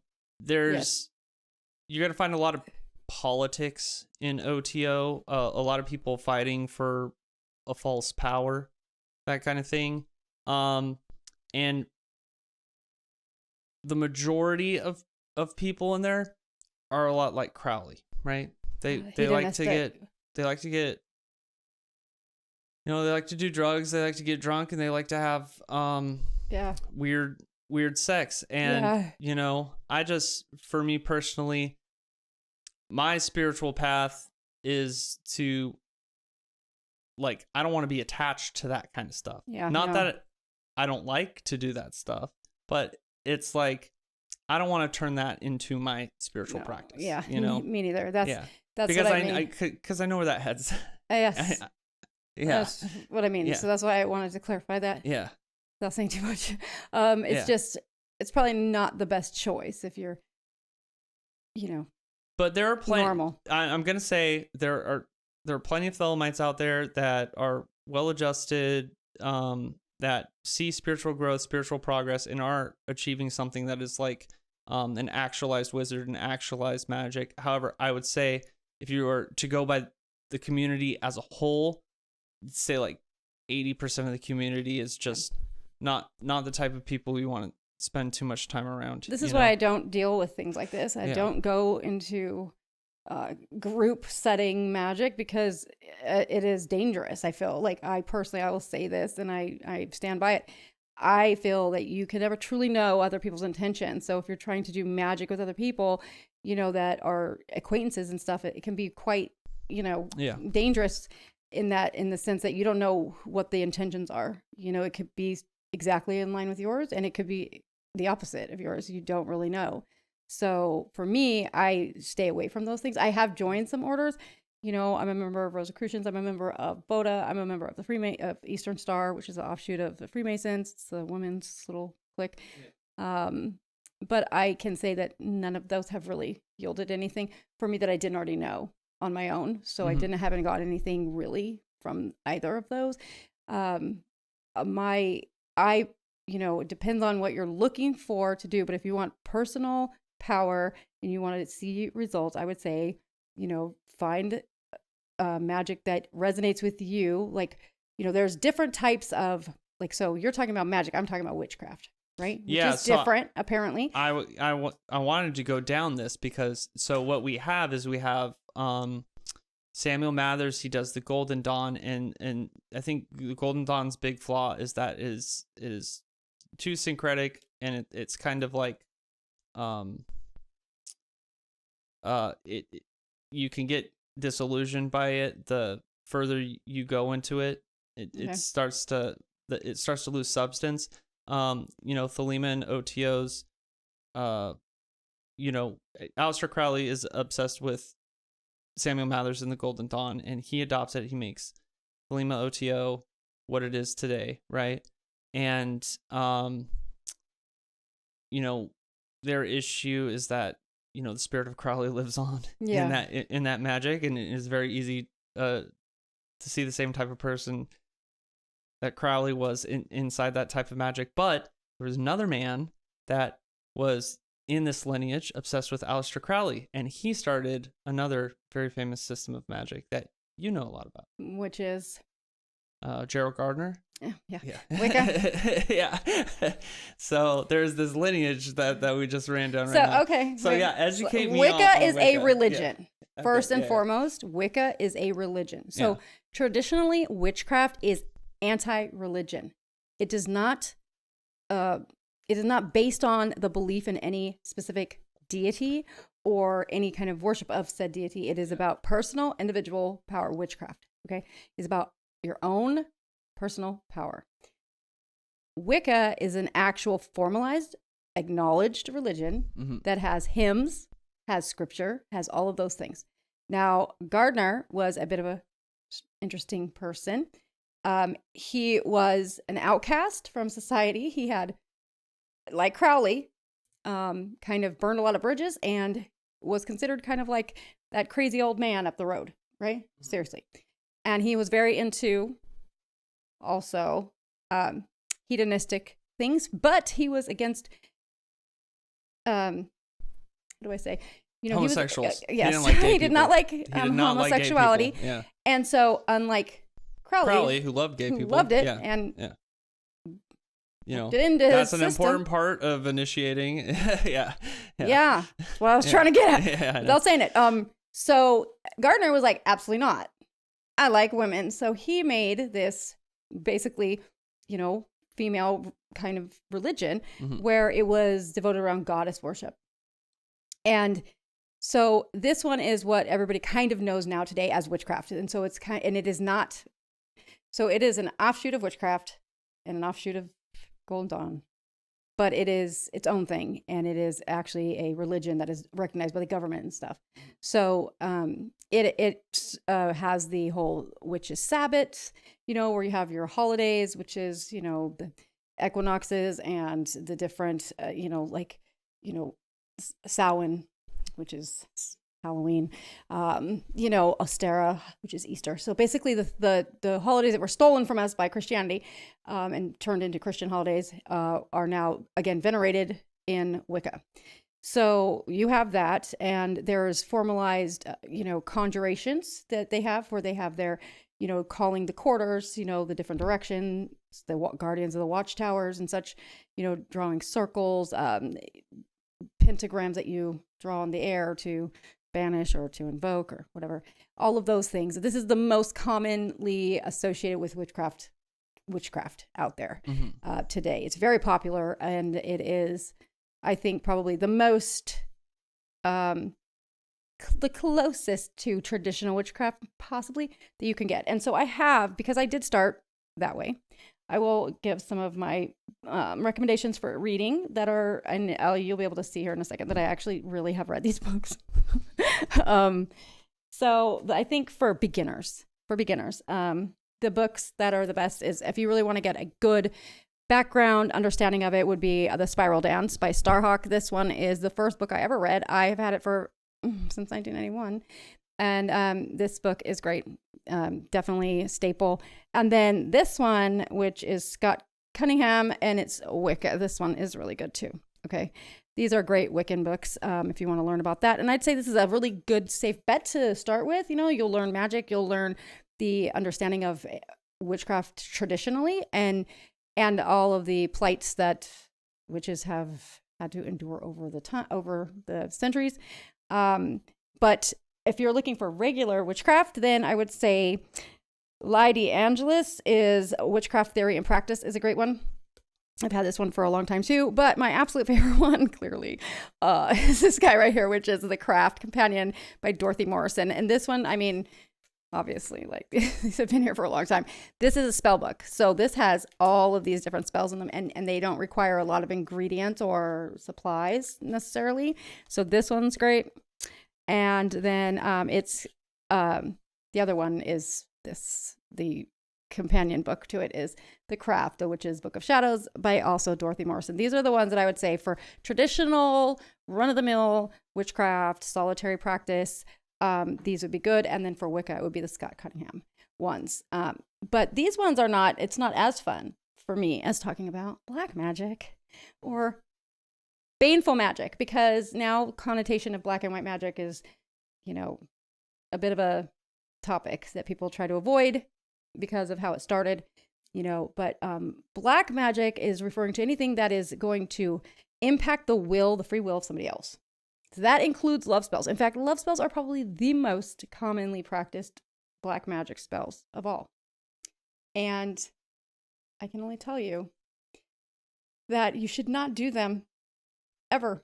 got to find a lot of politics in OTO, a lot of people fighting for a false power, that kind of thing. And the majority of people in there are a lot like Crowley, right? They like to get they like to do drugs, they like to get drunk, and they like to have weird sex. And for me personally, my spiritual path is to, like, I don't want to be attached to that kind of stuff. Not that I don't like to do that stuff, but it's like I don't want to turn that into my spiritual practice. Yeah, me neither. That's because what I mean. Because I know where that heads. Yes. That's what I mean. Yeah. So that's why I wanted to clarify that. Yeah. Without saying too much. It's probably not the best choice if you're, But there are plenty. Normal. I'm gonna say there are plenty of Thelemites out there that are well adjusted, that see spiritual growth, spiritual progress, and are achieving something that is like an actualized wizard, an actualized magic. However, I would say if you were to go by the community as a whole, say like 80% of the community is just not the type of people you want to spend too much time around. This is why I don't deal with things like this. I don't go into group setting magic because it is dangerous. I feel like I will say this, and I stand by it. I feel that you can never truly know other people's intentions. So if you're trying to do magic with other people, that are acquaintances and stuff, it can be quite, dangerous in the sense that you don't know what the intentions are. It could be exactly in line with yours, and it could be the opposite of yours. You don't really know. So for me, I stay away from those things. I have joined some orders. You know, I'm a member of Rosicrucians. I'm a member of Boda. I'm a member of the of Eastern Star, which is an offshoot of the Freemasons. It's the women's little clique. But I can say that none of those have really yielded anything for me that I didn't already know on my own. So I haven't got anything really from either of those. It depends on what you're looking for to do. But if you want personal power and you want to see results, I would say, find magic that resonates with you. Like, there's different types of, like, so you're talking about magic. I'm talking about witchcraft, right? Which is different, apparently. I wanted to go down this because, so what we have is Samuel Mathers, he does the Golden Dawn, and I think the Golden Dawn's big flaw is that it is too syncretic, and it's kind of like you can get disillusioned by it the further you go into it. It starts to lose substance. Thelema and OTOs, Aleister Crowley is obsessed with Samuel Mathers in the Golden Dawn, and he adopts it. He makes Thelema OTO what it is today, right? And their issue is that the spirit of Crowley lives on in that magic, and it is very easy to see the same type of person that Crowley was inside that type of magic. But there was another man that was in this lineage obsessed with Aleister Crowley, and he started another very famous system of magic that you know a lot about, which is Gerald Gardner. Yeah. Wicca. Yeah. So there's this lineage that we just ran down right now. Okay. So educate me. Wicca is a religion. Yeah. First and foremost, Wicca is a religion. So traditionally, witchcraft is anti-religion. It is not based on the belief in any specific deity or any kind of worship of said deity. It is about personal, individual power. Witchcraft, okay, is about your own personal power. Wicca is an actual formalized, acknowledged religion that has hymns, has scripture, has all of those things. Now, Gardner was a bit of a interesting person. He was an outcast from society. He had, like Crowley, kind of burned a lot of bridges and was considered kind of like that crazy old man up the road, right? Seriously. And he was very into also hedonistic things, but he was against, what do I say? Homosexuals. Yes, he did not like homosexuality. Yeah. And so, unlike Crowley, who loved gay people, loved it, and into that's an important part of initiating. Yeah, that's what I was trying to get at without saying it. So Gardner was like, absolutely not. I like women, so he made this basically, female kind of religion where it was devoted around goddess worship. And so this one is what everybody kind of knows now today as witchcraft. And so it is not, so it is an offshoot of witchcraft and an offshoot of Golden Dawn, but it is its own thing. And it is actually a religion that is recognized by the government and stuff. So it has the whole witches' Sabbath, where you have your holidays, which is, the equinoxes and the different, Samhain, which is Halloween, Ostera, which is Easter. So basically the holidays that were stolen from us by Christianity and turned into Christian holidays are now, again, venerated in Wicca. So you have that, and there's formalized, conjurations that they have where they have their, calling the quarters, the different directions, the guardians of the watchtowers and such, drawing circles, pentagrams that you draw in the air to banish or to invoke or whatever, all of those things. This is the most commonly associated with witchcraft out there today. It's very popular, and it is, I think, probably the most, the closest to traditional witchcraft possibly that you can get. And so because I did start that way, I will give some of my recommendations for reading that are, and you'll be able to see here in a second that I actually really have read these books. So I think for beginners, the books that are the best is, if you really want to get a good background understanding of it, would be The Spiral Dance by Starhawk. This one is the first book I ever read. I have had it for since 1991. And this book is great. Definitely a staple. And then this one, which is Scott Cunningham, and it's Wicca. This one is really good too. Okay. These are great Wiccan books if you want to learn about that. And I'd say this is a really good, safe bet to start with. You know, you'll learn magic, you'll learn the understanding of witchcraft traditionally, and all of the plights that witches have had to endure over the centuries. But if you're looking for regular witchcraft, then I would say Lydie Angelus is Witchcraft Theory and Practice is a great one. I've had this one for a long time too, but my absolute favorite one, clearly, is this guy right here, which is The Craft Companion by Dorothy Morrison. And this one, I mean, obviously, like, these have been here for a long time. This is a spell book. So this has all of these different spells in them, and they don't require a lot of ingredients or supplies necessarily. So this one's great. And then it's the other one is the companion book to it is The Craft, which is Book of Shadows by also Dorothy Morrison. These are the ones that I would say for traditional run-of-the-mill witchcraft, solitary practice. These would be good. And then for Wicca, it would be the Scott Cunningham ones. But these ones are not, it's not as fun for me as talking about black magic or baneful magic, because now connotation of black and white magic is, you know, a bit of a topic that people try to avoid because of how it started, you know. But black magic is referring to anything that is going to impact the free will of somebody else. So that includes love spells. In fact, love spells are probably the most commonly practiced black magic spells of all. And I can only tell you that you should not do them ever.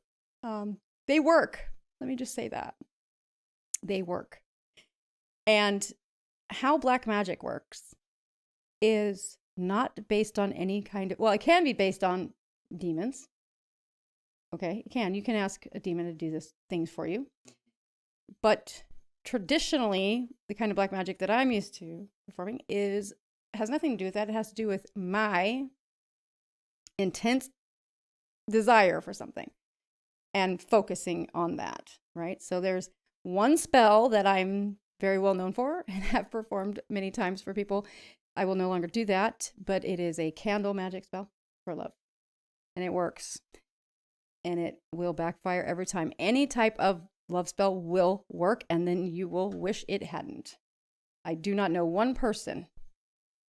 They work. Let me just say that. They work. And how black magic works is not based on any kind of, well, it can be based on demons. Okay, it can. You can ask a demon to do these things for you. But traditionally, the kind of black magic that I'm used to performing has nothing to do with that. It has to do with my intense desire for something and focusing on that, right? So there's one spell that I'm very well known for and have performed many times for people. I will no longer do that, but it is a candle magic spell for love. And it works. And it will backfire every time. Any type of love spell will work, and then you will wish it hadn't. I do not know one person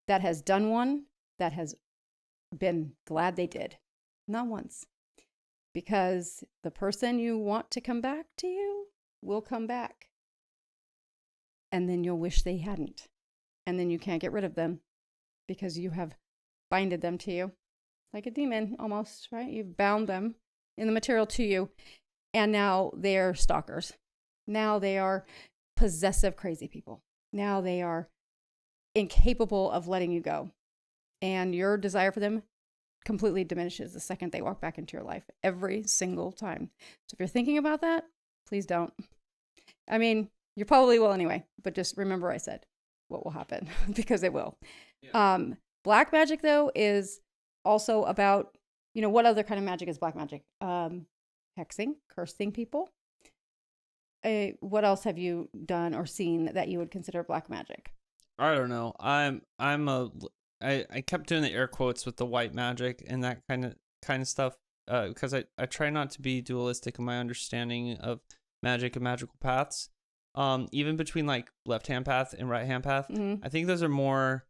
that has done one that has been glad they did. Not once. Because the person you want to come back to you will come back. And then you'll wish they hadn't. And then you can't get rid of them because you have binded them to you. Like a demon almost, right? You've bound them in the material to you. And now they're stalkers. Now they are possessive, crazy people. Now they are incapable of letting you go. And your desire for them completely diminishes the second they walk back into your life, every single time. So if you're thinking about that, please don't. I mean, you probably will anyway, but just remember I said what will happen because it will. Yeah. Black magic, though, is also about, you know, what other kind of magic is black magic? Hexing, cursing people. What else have you done or seen that you would consider black magic? I don't know. I kept doing the air quotes with the white magic and that kind of stuff because I try not to be dualistic in my understanding of magic and magical paths. Even between like left hand path and right hand path, I think those are more.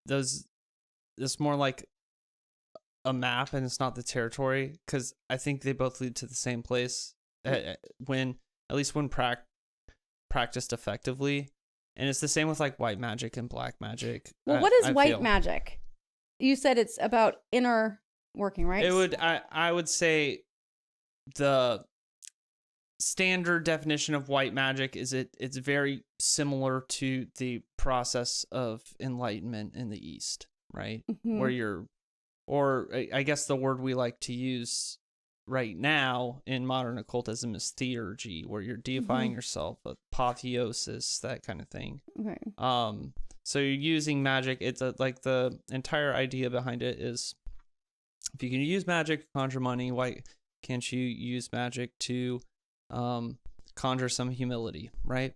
It's more like a map, and it's not the territory, because I think they both lead to the same place when practiced effectively. And it's the same with like white magic and black magic. Well, what is white magic? You said it's about inner working, right? I would say the standard definition of white magic is it's very similar to the process of enlightenment in the East, right? Where you're or I guess the word we like to use right now in modern occultism is theurgy, where you're deifying yourself, apotheosis, that kind of thing. Okay. So you're using magic. It's like the entire idea behind it is, if you can use magic to conjure money, why can't you use magic to conjure some humility, right?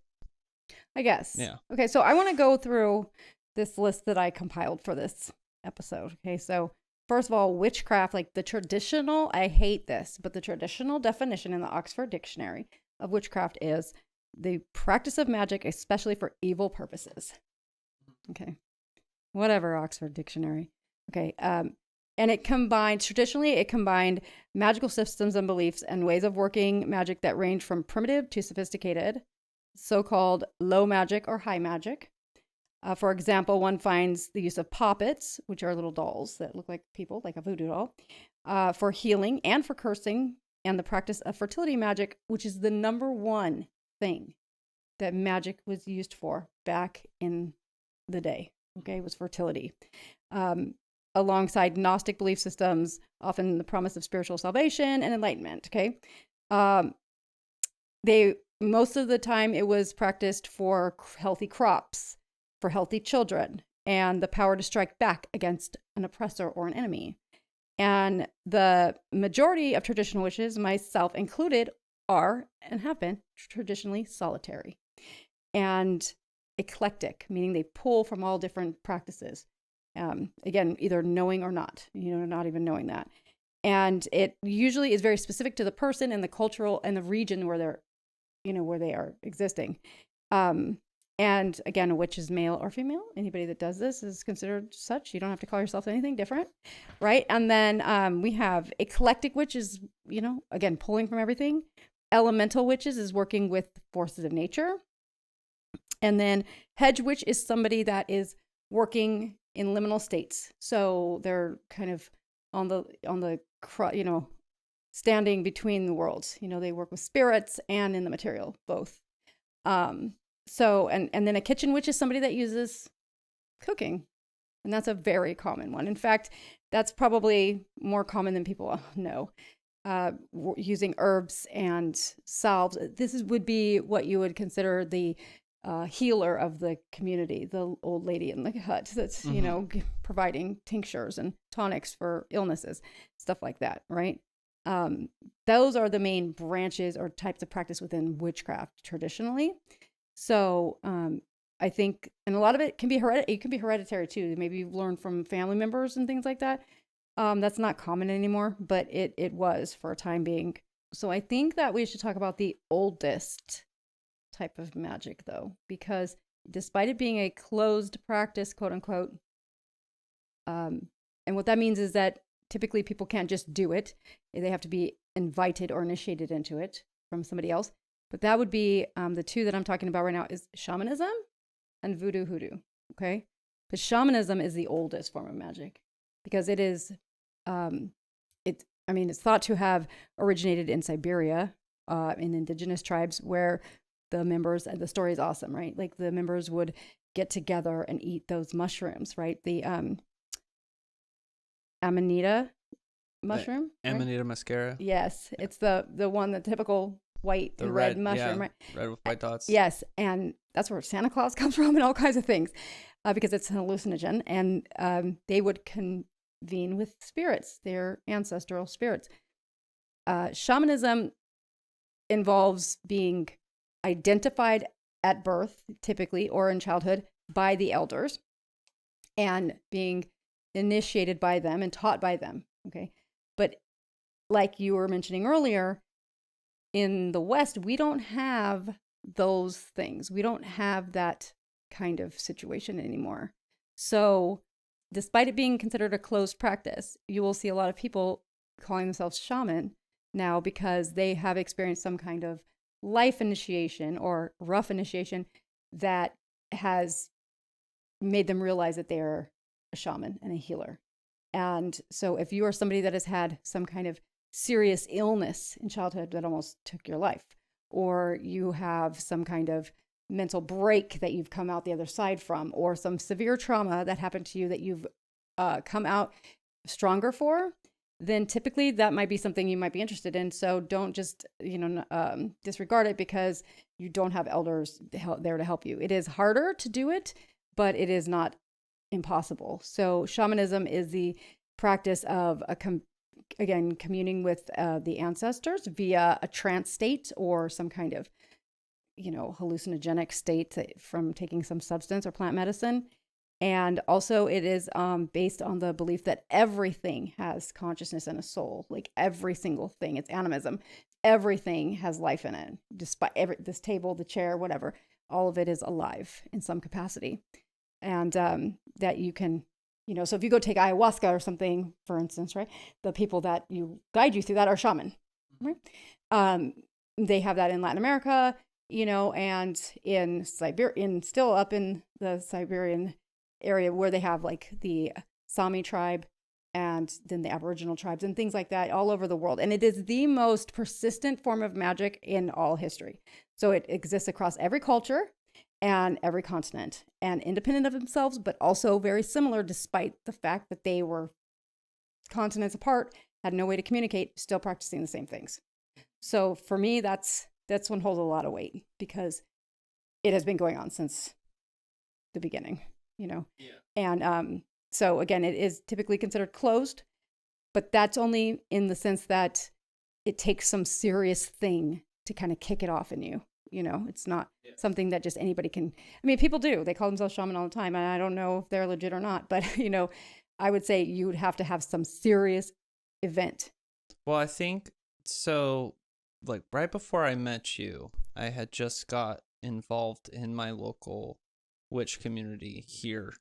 I guess. Yeah. Okay, so I want to go through this list that I compiled for this episode. Okay, so first of all, witchcraft, like the traditional, I hate this, but the traditional definition in the Oxford Dictionary of witchcraft is the practice of magic, especially for evil purposes. Okay, whatever, Oxford Dictionary. Okay, and it combined magical systems and beliefs and ways of working magic that range from primitive to sophisticated, so-called low magic or high magic. For example, one finds the use of poppets, which are little dolls that look like people, like a voodoo doll, for healing and for cursing, and the practice of fertility magic, which is the number one thing that magic was used for back in the day. Okay, was fertility. Alongside Gnostic belief systems, often the promise of spiritual salvation and enlightenment. Okay, most of the time it was practiced for healthy crops, for healthy children, and the power to strike back against an oppressor or an enemy. And the majority of traditional witches, myself included, are and have been traditionally solitary and eclectic, meaning they pull from all different practices. Again, either knowing or not, not even knowing that. And it usually is very specific to the person and the cultural and the region where they're, where they are existing. And again, a witch is male or female. Anybody that does this is considered such. You don't have to call yourself anything different, right? And then we have eclectic witches, again, pulling from everything. Elemental witches is working with forces of nature. And then hedge witch is somebody that is working in liminal states. So they're kind of on the standing between the worlds. They work with spirits and in the material, both. So, and then a kitchen witch is somebody that uses cooking. And that's a very common one. In fact, that's probably more common than people know. Using herbs and salves. This would be what you would consider the healer of the community, the old lady in the hut that's, providing tinctures and tonics for illnesses, stuff like that, right? Those are the main branches or types of practice within witchcraft traditionally. So I think, and a lot of it can be hereditary too. Maybe you've learned from family members and things like that. That's not common anymore, but it was for a time being. So I think that we should talk about the oldest type of magic though, because despite it being a closed practice, quote unquote, and what that means is that typically people can't just do it. They have to be invited or initiated into it from somebody else. But that would be the two that I'm talking about right now is shamanism and voodoo hoodoo. Okay, but shamanism is the oldest form of magic because it is, it's thought to have originated in Siberia, in indigenous tribes where the members, and the story is awesome, right? Like the members would get together and eat those mushrooms, right? The Amanita mushroom. Amanita muscaria. Yes, it's the one, the typical white and red mushroom, right? Red with white dots. Yes, and that's where Santa Claus comes from and all kinds of things, because it's an hallucinogen, and they would convene with spirits, their ancestral spirits. Shamanism involves being identified at birth, typically, or in childhood, by the elders, and being initiated by them and taught by them. Okay, but like you were mentioning earlier, in the West, we don't have those things. We don't have that kind of situation anymore. So despite it being considered a closed practice, you will see a lot of people calling themselves shaman now because they have experienced some kind of life initiation or rough initiation that has made them realize that they're a shaman and a healer. And so if you are somebody that has had some kind of serious illness in childhood that almost took your life, or you have some kind of mental break that you've come out the other side from, or some severe trauma that happened to you that you've come out stronger for, then typically that might be something you might be interested in. So don't just, disregard it because you don't have elders there to help you. It is harder to do it, but it is not impossible. So shamanism is the practice of communing with the ancestors via a trance state or some kind of, hallucinogenic state from taking some substance or plant medicine. And also it is based on the belief that everything has consciousness and a soul, like every single thing. It's animism. Everything has life in it, despite this table, the chair, whatever. All of it is alive in some capacity. And that you can, so if you go take ayahuasca or something, for instance, right, the people that guide you through that are shaman, right? They have that in Latin America, and in Siberia, still up in the Siberian area where they have like the Sami tribe and then the Aboriginal tribes and things like that all over the world. And it is the most persistent form of magic in all history. So it exists across every culture and every continent and independent of themselves, but also very similar despite the fact that they were continents apart, had no way to communicate, still practicing the same things. So for me, that's one holds a lot of weight because it has been going on since the beginning. Yeah. And so again, it is typically considered closed, but that's only in the sense that it takes some serious thing to kind of kick it off in you. It's not something that just anybody can. I mean, people do. They call themselves shaman all the time, and I don't know if they're legit or not. But I would say you would have to have some serious event. Well, I think so. Like right before I met you, I had just got involved in my local witch community here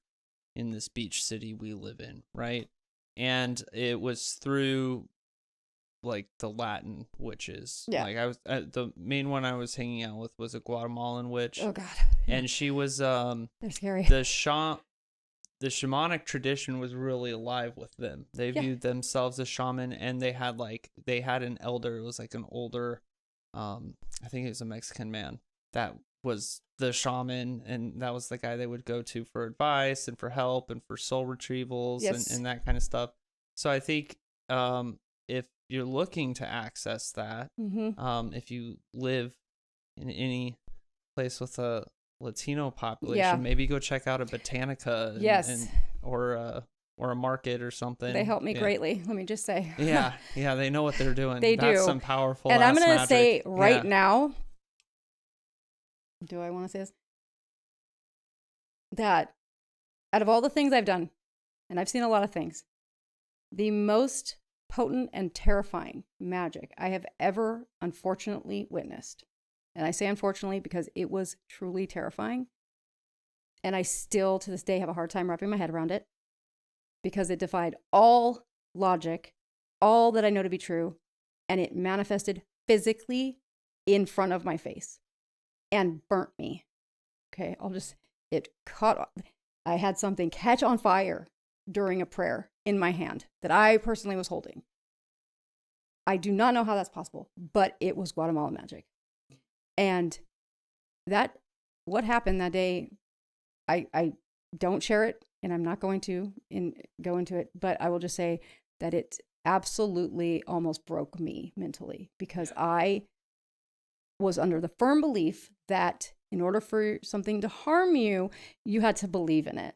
in this beach city we live in, right? And it was through like the Latin witches. Yeah. Like I was the main one I was hanging out with was a Guatemalan witch. Oh God. And she was they're scary. The shamanic tradition was really alive with them. They viewed themselves as shaman, and they had an elder. It was like an older, I think it was a Mexican man that was the shaman, and that was the guy they would go to for advice and for help and for soul retrievals and that kind of stuff. So I think if you're looking to access that, if you live in any place with a Latino population, maybe go check out a botanica or a market or something. They help me greatly, let me just say. yeah they know what they're doing. They That's do. some powerful and I'm gonna magic. say right now, do I want to say this, that out of all the things I've done, and I've seen a lot of things, the most potent and terrifying magic I have ever unfortunately witnessed, and I say unfortunately because it was truly terrifying, and I still to this day have a hard time wrapping my head around it because it defied all logic, all that I know to be true, and it manifested physically in front of my face and burnt me. Okay, I had something catch on fire during a prayer in my hand that I personally was holding. I do not know how that's possible, but it was Guatemalan magic. And what happened that day, I don't share it, and I'm not going to go into it, but I will just say that it absolutely almost broke me mentally because I was under the firm belief that in order for something to harm you, you had to believe in it.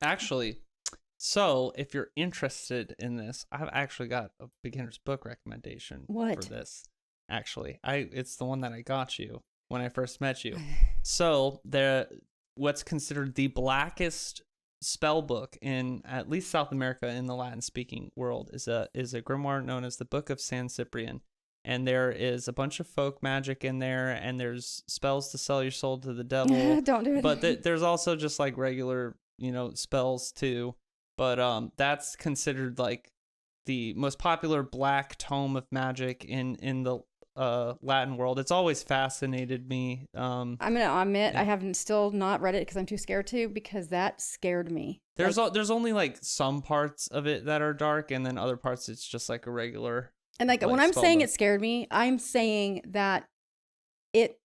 Actually, so if you're interested in this, I've actually got a beginner's book recommendation for this. Actually, it's the one that I got you when I first met you. So what's considered the blackest spell book in at least South America in the Latin speaking world is a grimoire known as the Book of San Cyprian. And there is a bunch of folk magic in there, and there's spells to sell your soul to the devil. Don't do it. But there's also just like regular, spells too. But that's considered like the most popular black tome of magic in the Latin world. It's always fascinated me. I'm gonna admit I haven't still not read it because I'm too scared to, because that scared me. There's only like some parts of it that are dark, and then other parts it's just like a regular. And like when I'm saying it scared me, I'm saying that it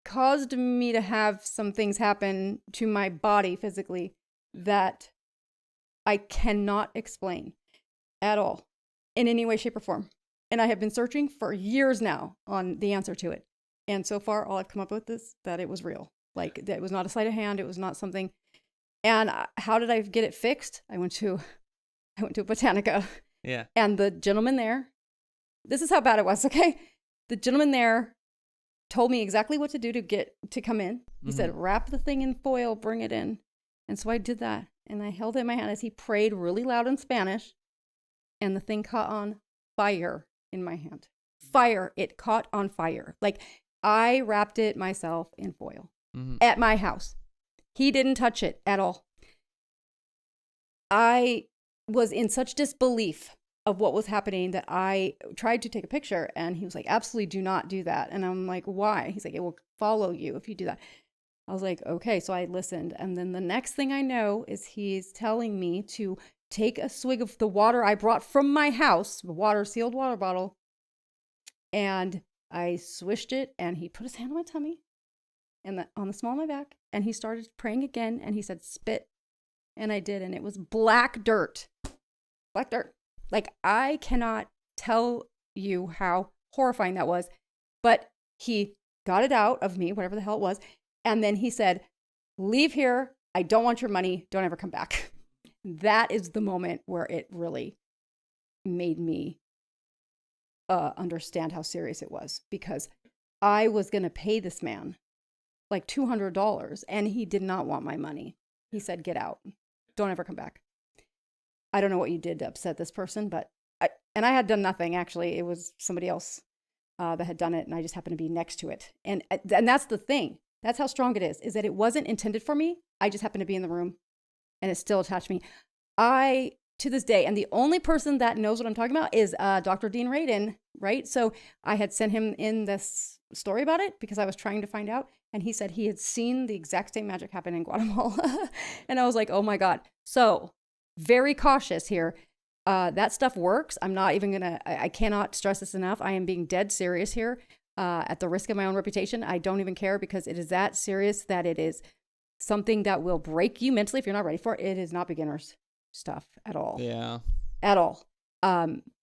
caused me to have some things happen to my body physically that I cannot explain at all in any way, shape, or form. And I have been searching for years now on the answer to it. And so far, all I've come up with is that it was real. Like, that it was not a sleight of hand. It was not something. And how did I get it fixed? I went to a Botanica. Yeah. And the gentleman there, this is how bad it was, okay? The gentleman there told me exactly what to do to come in. He said, wrap the thing in foil, bring it in. And so I did that. And I held it in my hand as he prayed really loud in Spanish. And the thing caught on fire in my hand. Fire. It caught on fire. Like, I wrapped it myself in foil at my house. He didn't touch it at all. I was in such disbelief of what was happening that I tried to take a picture, and he was like, absolutely do not do that. And I'm like, why? He's like, it will follow you if you do that. I was like, okay. So I listened. And then the next thing I know is he's telling me to take a swig of the water I brought from my house, the sealed water bottle. And I swished it, and he put his hand on my tummy and on the small of my back. And he started praying again. And he said, spit. And I did. And it was black dirt. Black dirt. Like, I cannot tell you how horrifying that was. But he got it out of me, whatever the hell it was. And then he said, leave here. I don't want your money. Don't ever come back. That is the moment where it really made me understand how serious it was, because I was going to pay this man like $200 and he did not want my money. He said, get out. Don't ever come back. I don't know what you did to upset this person, but I had done nothing, actually. It was somebody else that had done it, and I just happened to be next to it. And that's the thing. That's how strong it is that it wasn't intended for me. I just happened to be in the room, and it still attached me. To this day, and the only person that knows what I'm talking about is Dr. Dean Radin, right? So I had sent him in this story about it because I was trying to find out, and he said he had seen the exact same magic happen in Guatemala. And I was like, oh my God. So very cautious here. That stuff works. I'm not even gonna, I cannot stress this enough. I am being dead serious here at the risk of my own reputation. I don't even care, because it is that serious that it is something that will break you mentally if you're not ready for it. It is not beginner's stuff at all. Yeah. At all.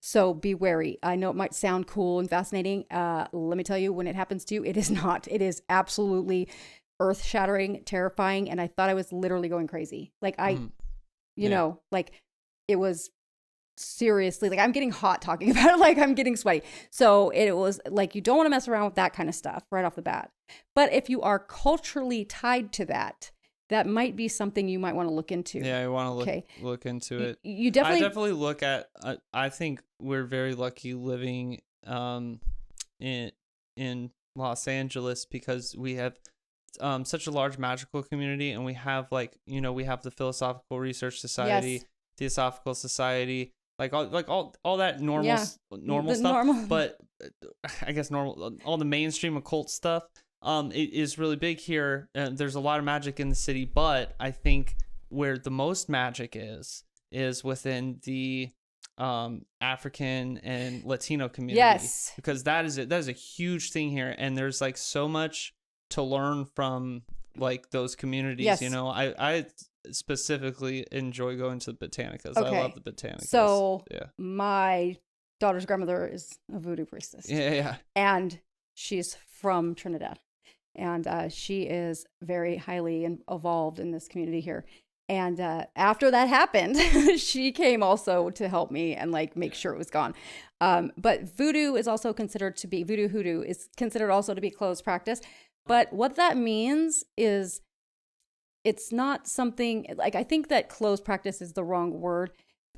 So be wary. I know it might sound cool and fascinating. Let me tell you, when it happens to you, it is not. It is absolutely earth-shattering, terrifying, and I thought I was literally going crazy. Like, you know, like, it was seriously, like, I'm getting hot talking about it, like I'm getting sweaty. So it was like, you don't want to mess around with that kind of stuff right off the bat. But if you are culturally tied to that, that might be something you might want to look into. Yeah, I want to look into it. You definitely. I definitely look at. I think we're very lucky living in Los Angeles, because we have such a large magical community, and we have, like, you know, we have the Philosophical Research Society, Theosophical Society, like all that normal stuff. But I guess all the mainstream occult stuff. It is really big here. There's a lot of magic in the city, but I think where the most magic is within the African and Latino community. Yes, because that is a huge thing here, and there's like so much to learn from like those communities. Yes. You know, I specifically enjoy going to the Botanicas. Okay. I love the Botanicas. So my daughter's grandmother is a voodoo priestess. Yeah. And she's from Trinidad. And she is very highly evolved in this community here. And after that happened, she came also to help me and like make sure it was gone. But voodoo is also considered to be, voodoo hoodoo is considered also to be closed practice. But what that means is it's not something, like, I think that closed practice is the wrong word,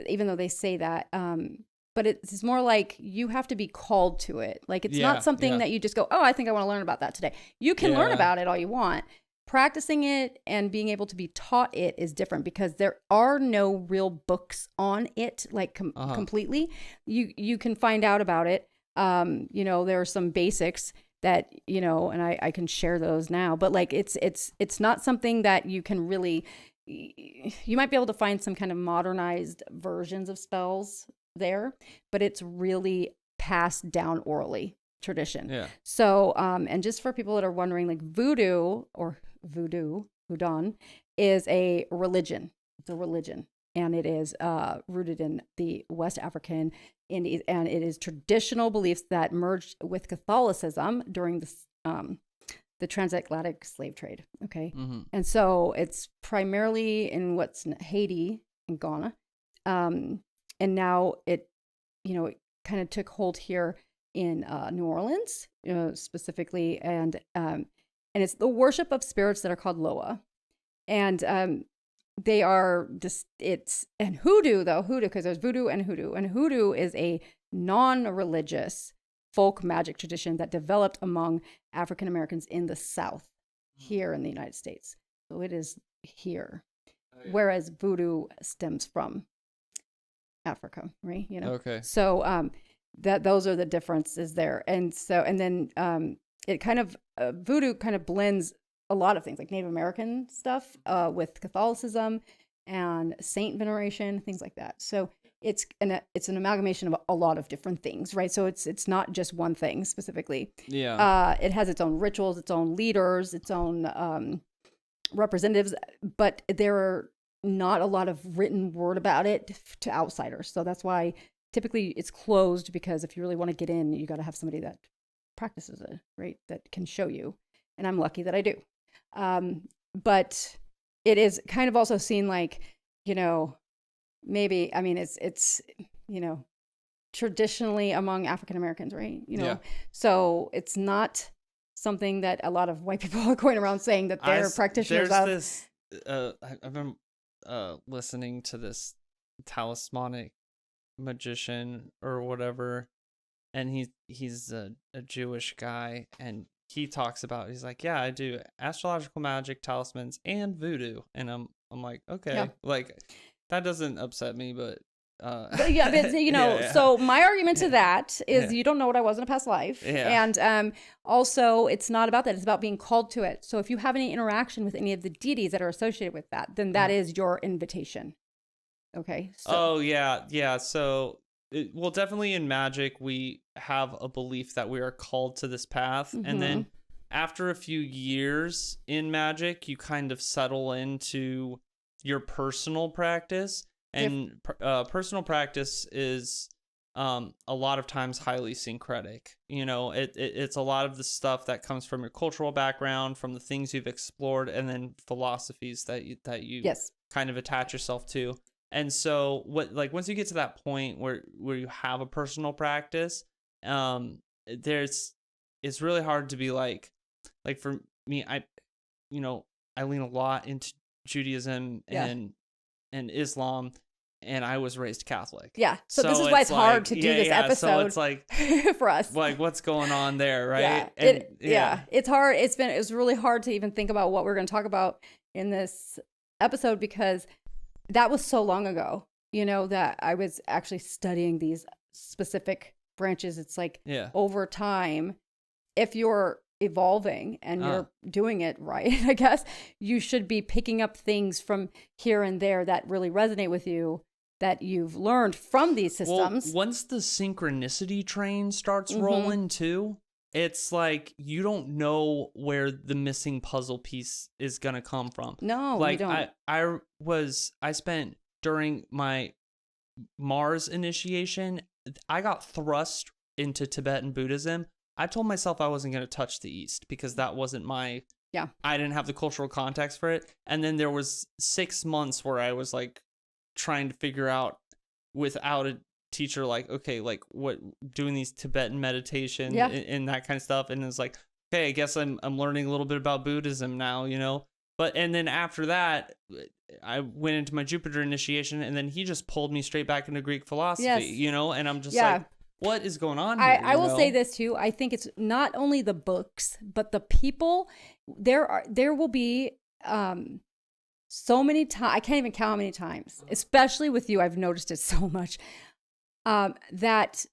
even though they say that. But it's more like you have to be called to it. Like, it's not something that you just go, oh, I think I want to learn about that today. You can learn about it all you want. Practicing it and being able to be taught it is different, because there are no real books on it, like completely. You can find out about it. You know, there are some basics that, you know, and I can share those now. But like, it's not something that you can really, you might be able to find some kind of modernized versions of spells there, but it's really passed down orally tradition. Yeah. So, and just for people that are wondering, like, voodoo or voodoo is a religion. It's a religion. and it is rooted in the West African Indies, and it is traditional beliefs that merged with Catholicism during the transatlantic slave trade. Okay, and so it's primarily in what's Haiti and Ghana, and now it kind of took hold here in New Orleans, specifically, and it's the worship of spirits that are called Loa, and they are and hoodoo, because there's voodoo, and hoodoo is a non-religious folk magic tradition that developed among African Americans in the South here in the United States. So it is here, whereas voodoo stems from Africa, right? Okay. So those are the differences there, and then it kind of voodoo kind of blends a lot of things like Native American stuff with Catholicism and saint veneration, things like that. So it's an amalgamation of a lot of different things, right? So it's not just one thing specifically. Yeah. It has its own rituals, its own leaders, its own representatives, but there are not a lot of written word about it to outsiders. So that's why typically it's closed, because if you really want to get in, you got to have somebody that practices it, right? That can show you. And I'm lucky that I do. But it is kind of also seen like, maybe, I mean, it's traditionally among African Americans, right? Yeah. So it's not something that a lot of white people are going around saying that they're practitioners of. There's this, I've been listening to this talismanic magician or whatever, and he's a Jewish guy, and he talks about, he's like, yeah, I do astrological magic, talismans, and voodoo, and I'm like, okay, like that doesn't upset me, but yeah, but so my argument to that is you don't know what I was in a past life, and also it's not about that, it's about being called to it. So if you have any interaction with any of the deities that are associated with that, then that is your invitation. Okay. So. So well, definitely in magic we have a belief that we are called to this path, and then after a few years in magic you kind of settle into your personal practice. And personal practice is a lot of times highly syncretic. It's a lot of the stuff that comes from your cultural background, from the things you've explored, and then philosophies that you kind of attach yourself to. And so once you get to that point where you have a personal practice, it's really hard to be like for me, I lean a lot into Judaism and Islam. And I was raised Catholic. Yeah. So this is why it's hard to do this episode. So it's like for us. Like, what's going on there, right? Yeah. It's hard. It's really hard to even think about what we're going to talk about in this episode, because that was so long ago, that I was actually studying these specific branches. It's like over time, if you're evolving and you're doing it right, I guess you should be picking up things from here and there that really resonate with you, that you've learned from these systems. Well, once the synchronicity train starts rolling too, it's like you don't know where the missing puzzle piece is gonna come from. No, like you don't. I spent during my Mars initiation, I got thrust into Tibetan Buddhism. I told myself I wasn't going to touch the East because that wasn't I didn't have the cultural context for it. And then there was 6 months where I was like trying to figure out without a teacher, like, okay, like what, doing these Tibetan meditation and that kind of stuff. And it's like, okay, I guess I'm learning a little bit about Buddhism now, and then after that, I went into my Jupiter initiation, and then he just pulled me straight back into Greek philosophy, and I'm just like, what is going on here? I will say this too. I think it's not only the books, but the people. There will be so many times, I can't even count how many times, especially with you, I've noticed it so much, that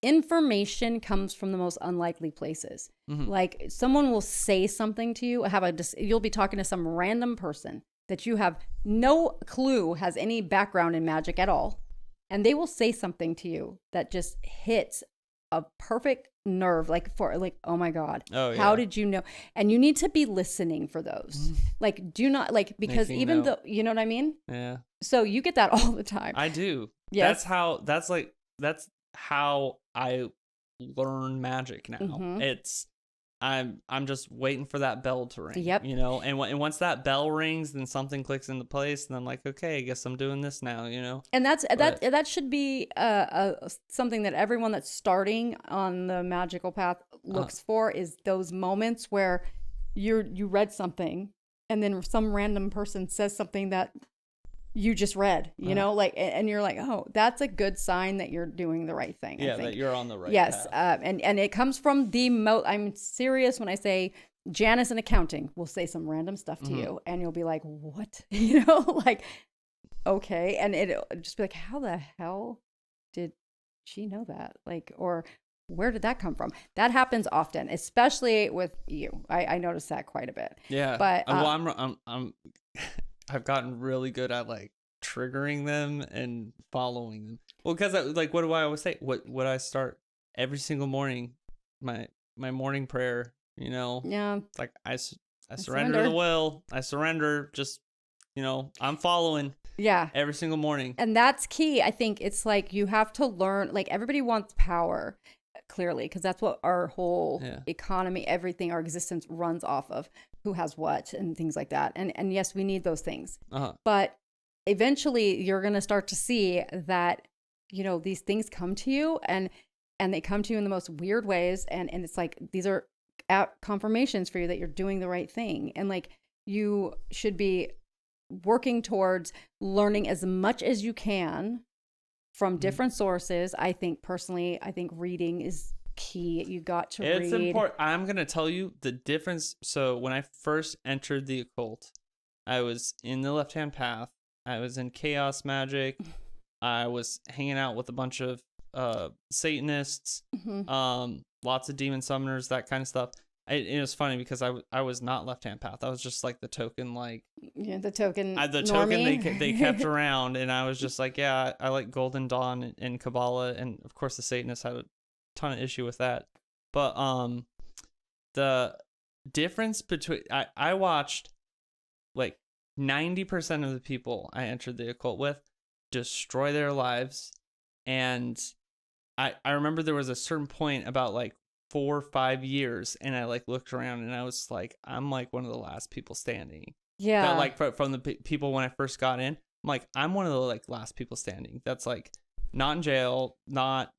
information comes from the most unlikely places. Like someone will say something to you, you'll be talking to some random person that you have no clue has any background in magic at all. And they will say something to you that just hits a perfect nerve, like for like, oh my God, Oh, how yeah. did you know? And you need to be listening for those. Like, do not like, because Making even note. though, you know what I mean? Yeah. So you get that all the time. I do. Yes. That's how I learn magic now. Mhm. I'm just waiting for that bell to ring. Yep. You know, and once that bell rings, then something clicks into place, and I'm like, okay, I guess I'm doing this now. You know. And that should be something that everyone that's starting on the magical path looks for, is those moments where you read something and then some random person says something that you just read, you know, like, and you're like, oh, that's a good sign that you're doing the right thing. Yeah, I think. that you're on the right yes, path. and it comes from I'm serious when I say Janice in accounting will say some random stuff to you, and you'll be like, what? You know, like, okay, and it'll just be like, how the hell did she know that? Like, or where did that come from? That happens often, especially with you. I notice that quite a bit. Yeah, but well, I'm I've gotten really good at like triggering them and following them. Well, because like, what do I always say? What I start every single morning, my morning prayer. You know, yeah, it's like I surrender to the will. I surrender. Just, you know, I'm following. Yeah. Every single morning. And that's key. I think it's like you have to learn, like everybody wants power, clearly, because that's what our whole economy, everything, our existence runs off of, who has what and things like that. And yes, we need those things. But eventually you're going to start to see that, you know, these things come to you and they come to you in the most weird ways. And it's like, these are confirmations for you that you're doing the right thing. And like, you should be working towards learning as much as you can from different sources. I think personally, reading is key. You got to read. It's important. I'm going to tell you the difference. So when I first entered the occult, I was in the left-hand path. I was in chaos magic. I was hanging out with a bunch of Satanists, lots of demon summoners, that kind of stuff. It was funny because I was not left-hand path. I was just like the token, like the token they kept around, and I was just like, yeah, I like Golden Dawn and Kabbalah, and of course the Satanists had a ton of issue with that. But the difference between I watched like 90% of the people I entered the occult with destroy their lives, and I remember there was a certain point about like 4 or 5 years, and I like looked around and I was like, I'm like one of the last people standing. Yeah. That, like from the people when I first got in, I'm like, I'm one of the like last people standing. That's like not in jail, not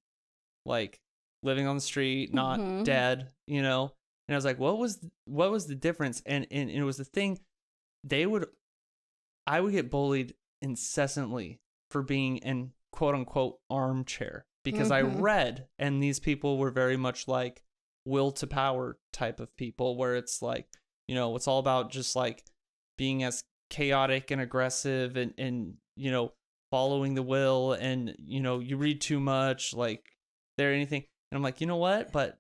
like living on the street, not dead, you know? And I was like, what was the difference? And it was the thing, I would get bullied incessantly for being in quote unquote armchair. Because I read, and these people were very much like will to power type of people, where it's like, you know, it's all about just like being as chaotic and aggressive and you know, following the will, and, you know, you read too much, like there anything. And I'm like, you know what? But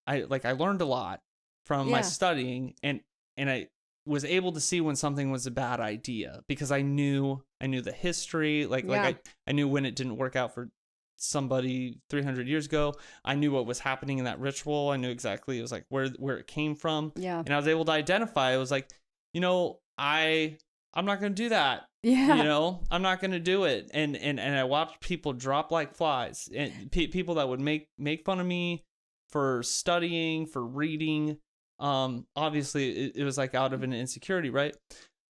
I learned a lot from my studying, and I was able to see when something was a bad idea, because I knew the history, like I knew when it didn't work out for somebody 300 years ago. I knew what was happening in that ritual. I knew exactly, it was like where it came from. Yeah. And I was able to identify. It was like, you know, I'm not going to do that. Yeah. You know, I'm not going to do it. And I watched people drop like flies, and people that would make fun of me for studying, for reading. Obviously it was like out of an insecurity, right?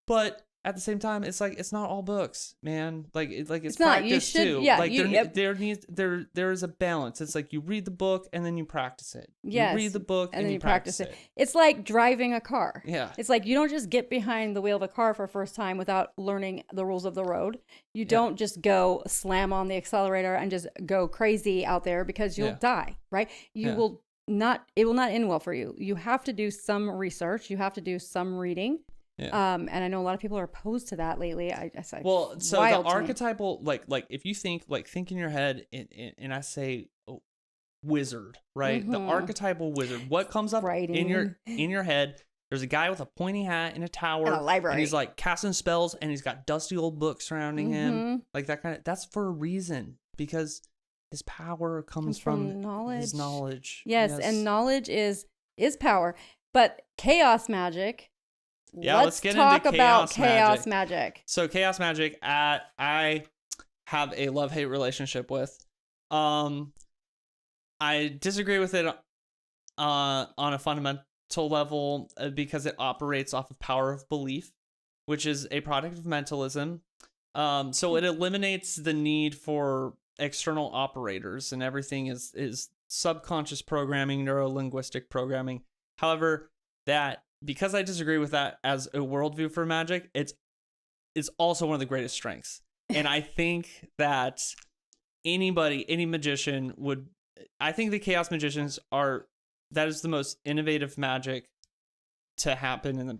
But at the same time, it's like, it's not all books, man. Like it's practice too. Yeah, like there is a balance. It's like you read the book and then you practice it. Yes. You read the book and then you practice it. It's like driving a car. Yeah. It's like you don't just get behind the wheel of a car for the first time without learning the rules of the road. You don't just go slam on the accelerator and just go crazy out there, because you'll die, right? It will not end well for you. You have to do some research. You have to do some reading. Yeah. And I know a lot of people are opposed to that lately. So the archetypal, like if you think in your head, and I say wizard, right? The archetypal wizard. What comes up in your head? There's a guy with a pointy hat in a tower, and a library, and he's like casting spells, and he's got dusty old books surrounding him, like that kind of. That's for a reason, because his power comes from knowledge. His knowledge. Yes, and knowledge is power. But chaos magic. Yeah, let's get talk into about chaos magic. So chaos magic, I have a love-hate relationship with. I disagree with it on a fundamental level because it operates off of power of belief, which is a product of mentalism. So it eliminates the need for external operators, and everything is subconscious programming, neuro-linguistic programming. However, because I disagree with that as a worldview for magic, it's also one of the greatest strengths. And I think that any magician would, I think the chaos magicians that is the most innovative magic to happen in the,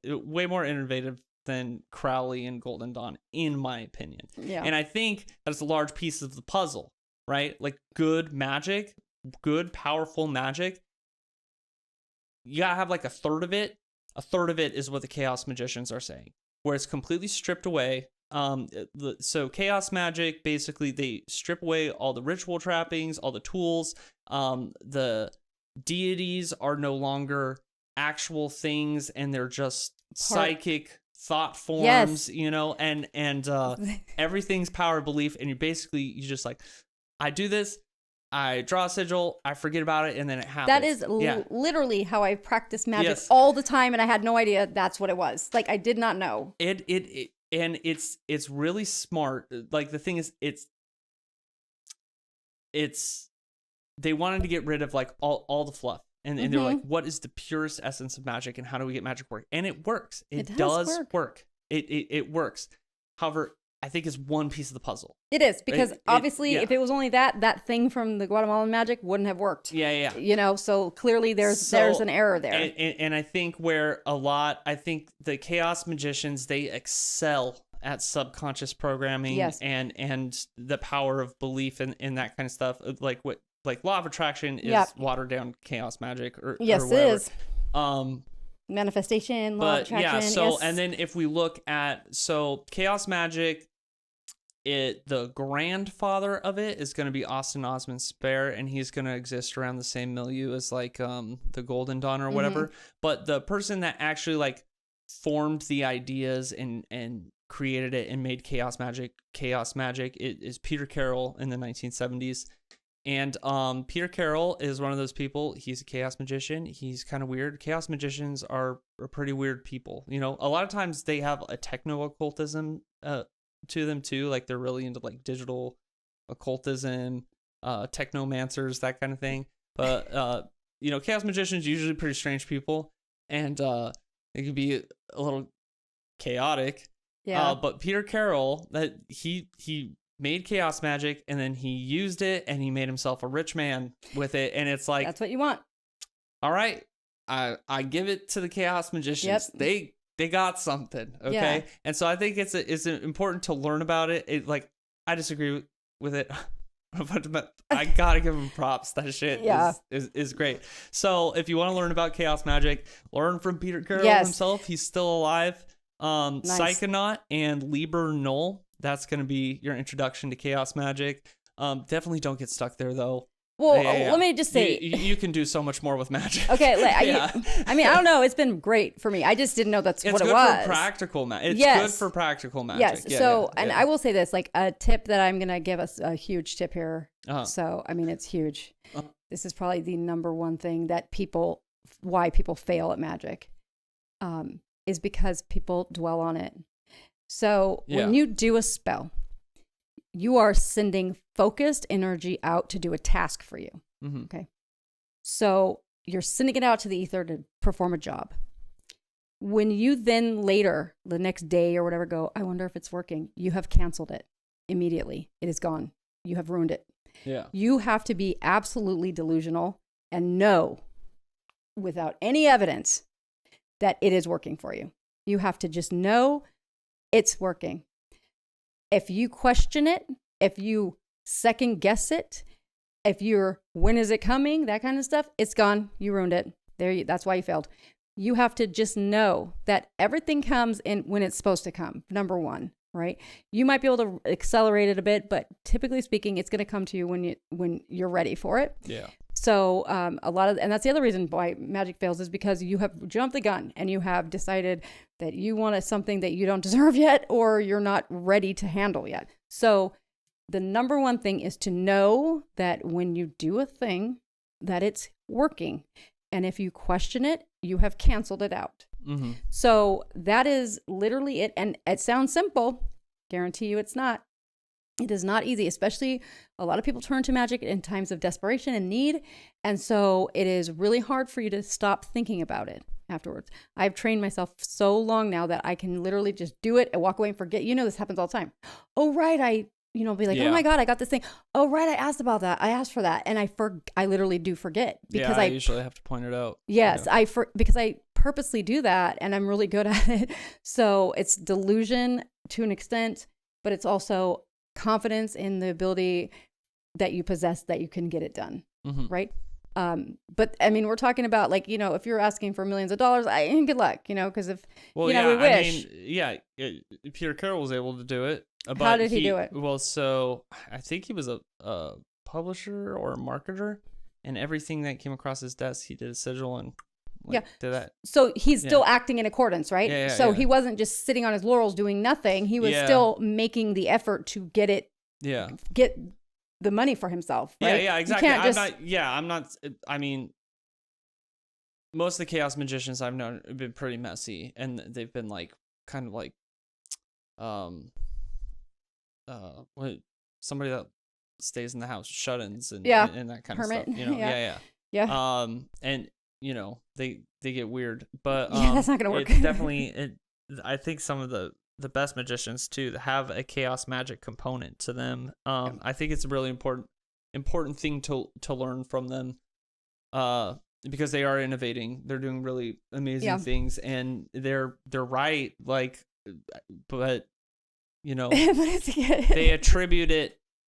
way more innovative than Crowley and Golden Dawn, in my opinion. Yeah. And I think that's a large piece of the puzzle, right? Like good magic, good, powerful magic, you gotta have like a third of it. A third of it is what the chaos magicians are saying, where it's completely stripped away. So chaos magic, basically they strip away all the ritual trappings, all the tools. The deities are no longer actual things, and they're just psychic thought forms, and everything's power of belief. And you just like, I do this, I draw a sigil, I forget about it, and then it happens. That is literally how I practice magic all the time, and I had no idea that's what it was. Like, I did not know. And it's really smart. Like, the thing is, it's they wanted to get rid of like all the fluff, and they're like, what is the purest essence of magic, and how do we get magic work? And it works. It does work. It works. However, I think it's one piece of the puzzle. It is, because obviously if it was only that thing from the Guatemalan magic wouldn't have worked. Yeah. So clearly there's an error there. And I think I think the chaos magicians, they excel at subconscious programming and the power of belief and that kind of stuff. Like law of attraction is watered down chaos magic or yes, whatever. It is. Manifestation, law of attraction. And then if we look at chaos magic, the grandfather of it is going to be Austin Osman Spare, and he's going to exist around the same milieu as like the Golden Dawn or whatever. But the person that actually like formed the ideas and created it and made chaos magic is Peter Carroll in the 1970s. And Peter Carroll is one of those people. He's a chaos magician. He's kind of weird. Chaos magicians are pretty weird people. A lot of times they have a techno-occultism to them too. Like, they're really into like digital occultism, technomancers, that kind of thing. But chaos magicians are usually pretty strange people, and they can be a little chaotic. Yeah. But Peter Carroll, that he made chaos magic, and then he used it, and he made himself a rich man with it. And it's like, that's what you want. All right, I give it to the chaos magicians. Yep. They got something, okay? Yeah. And so I think it's important to learn about it. Like, I disagree with it, but I gotta give them props. That shit is great. So if you want to learn about chaos magic, learn from Peter Carroll himself. He's still alive. Nice. Psychonaut and Liber Null. That's going to be your introduction to chaos magic. Definitely don't get stuck there, though. Well, let me just say, you can do so much more with magic. Okay, I mean, I don't know. It's been great for me. I just didn't know that's what it was. It's good for practical magic. It's good for practical magic. Yes. Yeah, and I will say this, like a tip that I'm going to give us, a huge tip here. So, I mean, it's huge. This is probably the number one thing that why people fail at magic, is because people dwell on it. So when you do a spell, you are sending focused energy out to do a task for you. Okay. So you're sending it out to the ether to perform a job. When you then later, the next day or whatever, go, I wonder if it's working, you have canceled it immediately. It is gone. You have ruined it. Yeah. You have to be absolutely delusional and know without any evidence that it is working for you. You have to just know it's working. If you question it, if you second guess it, if you're, when is it coming, that kind of stuff, it's gone. You ruined it. That's why you failed. You have to just know that everything comes in when it's supposed to come, number one. right? You might be able to accelerate it a bit, but typically speaking, it's going to come to you when you're ready for it. Yeah. So and that's the other reason why magic fails, is because you have jumped the gun and you have decided that you want something that you don't deserve yet, or you're not ready to handle yet. So the number one thing is to know that when you do a thing, that it's working. And if you question it, you have canceled it out. Mm-hmm. So that is literally it. And it sounds simple. Guarantee you it's not. It is not easy, especially a lot of people turn to magic in times of desperation and need. And so it is really hard for you to stop thinking about it afterwards. I've trained myself so long now that I can literally just do it and walk away and forget. This happens all the time. Oh, right. Be like, oh my God, I got this thing. Oh, right. I asked about that. I asked for that. And I literally do forget, because I usually have to point it out. Yes. Because I purposely do that, and I'm really good at it. So it's delusion to an extent, but it's also confidence in the ability that you possess, that you can get it done. Mm-hmm. Right. But I mean, we're talking about, like, if you're asking for millions of dollars, good luck, because if, we wish. Peter Carroll was able to do it. But how did he do it? Well, so I think he was a publisher or a marketer, and everything that came across his desk, he did a sigil and did that. So he's still acting in accordance, right? Yeah, he wasn't just sitting on his laurels doing nothing. He was still making the effort to get it. Yeah. Get the money for himself. Right? Yeah, exactly. I'm not. I mean, most of the chaos magicians I've known have been pretty messy, and they've been kind of like, somebody that stays in the house, shut-ins and that kind Hermit. of stuff. Yeah. And they get weird, but that's not gonna work. It's definitely I think some of the best magicians too that have a chaos magic component to them. I think it's a really important thing to learn from them, because they are innovating. They're doing really amazing things, and they're right. But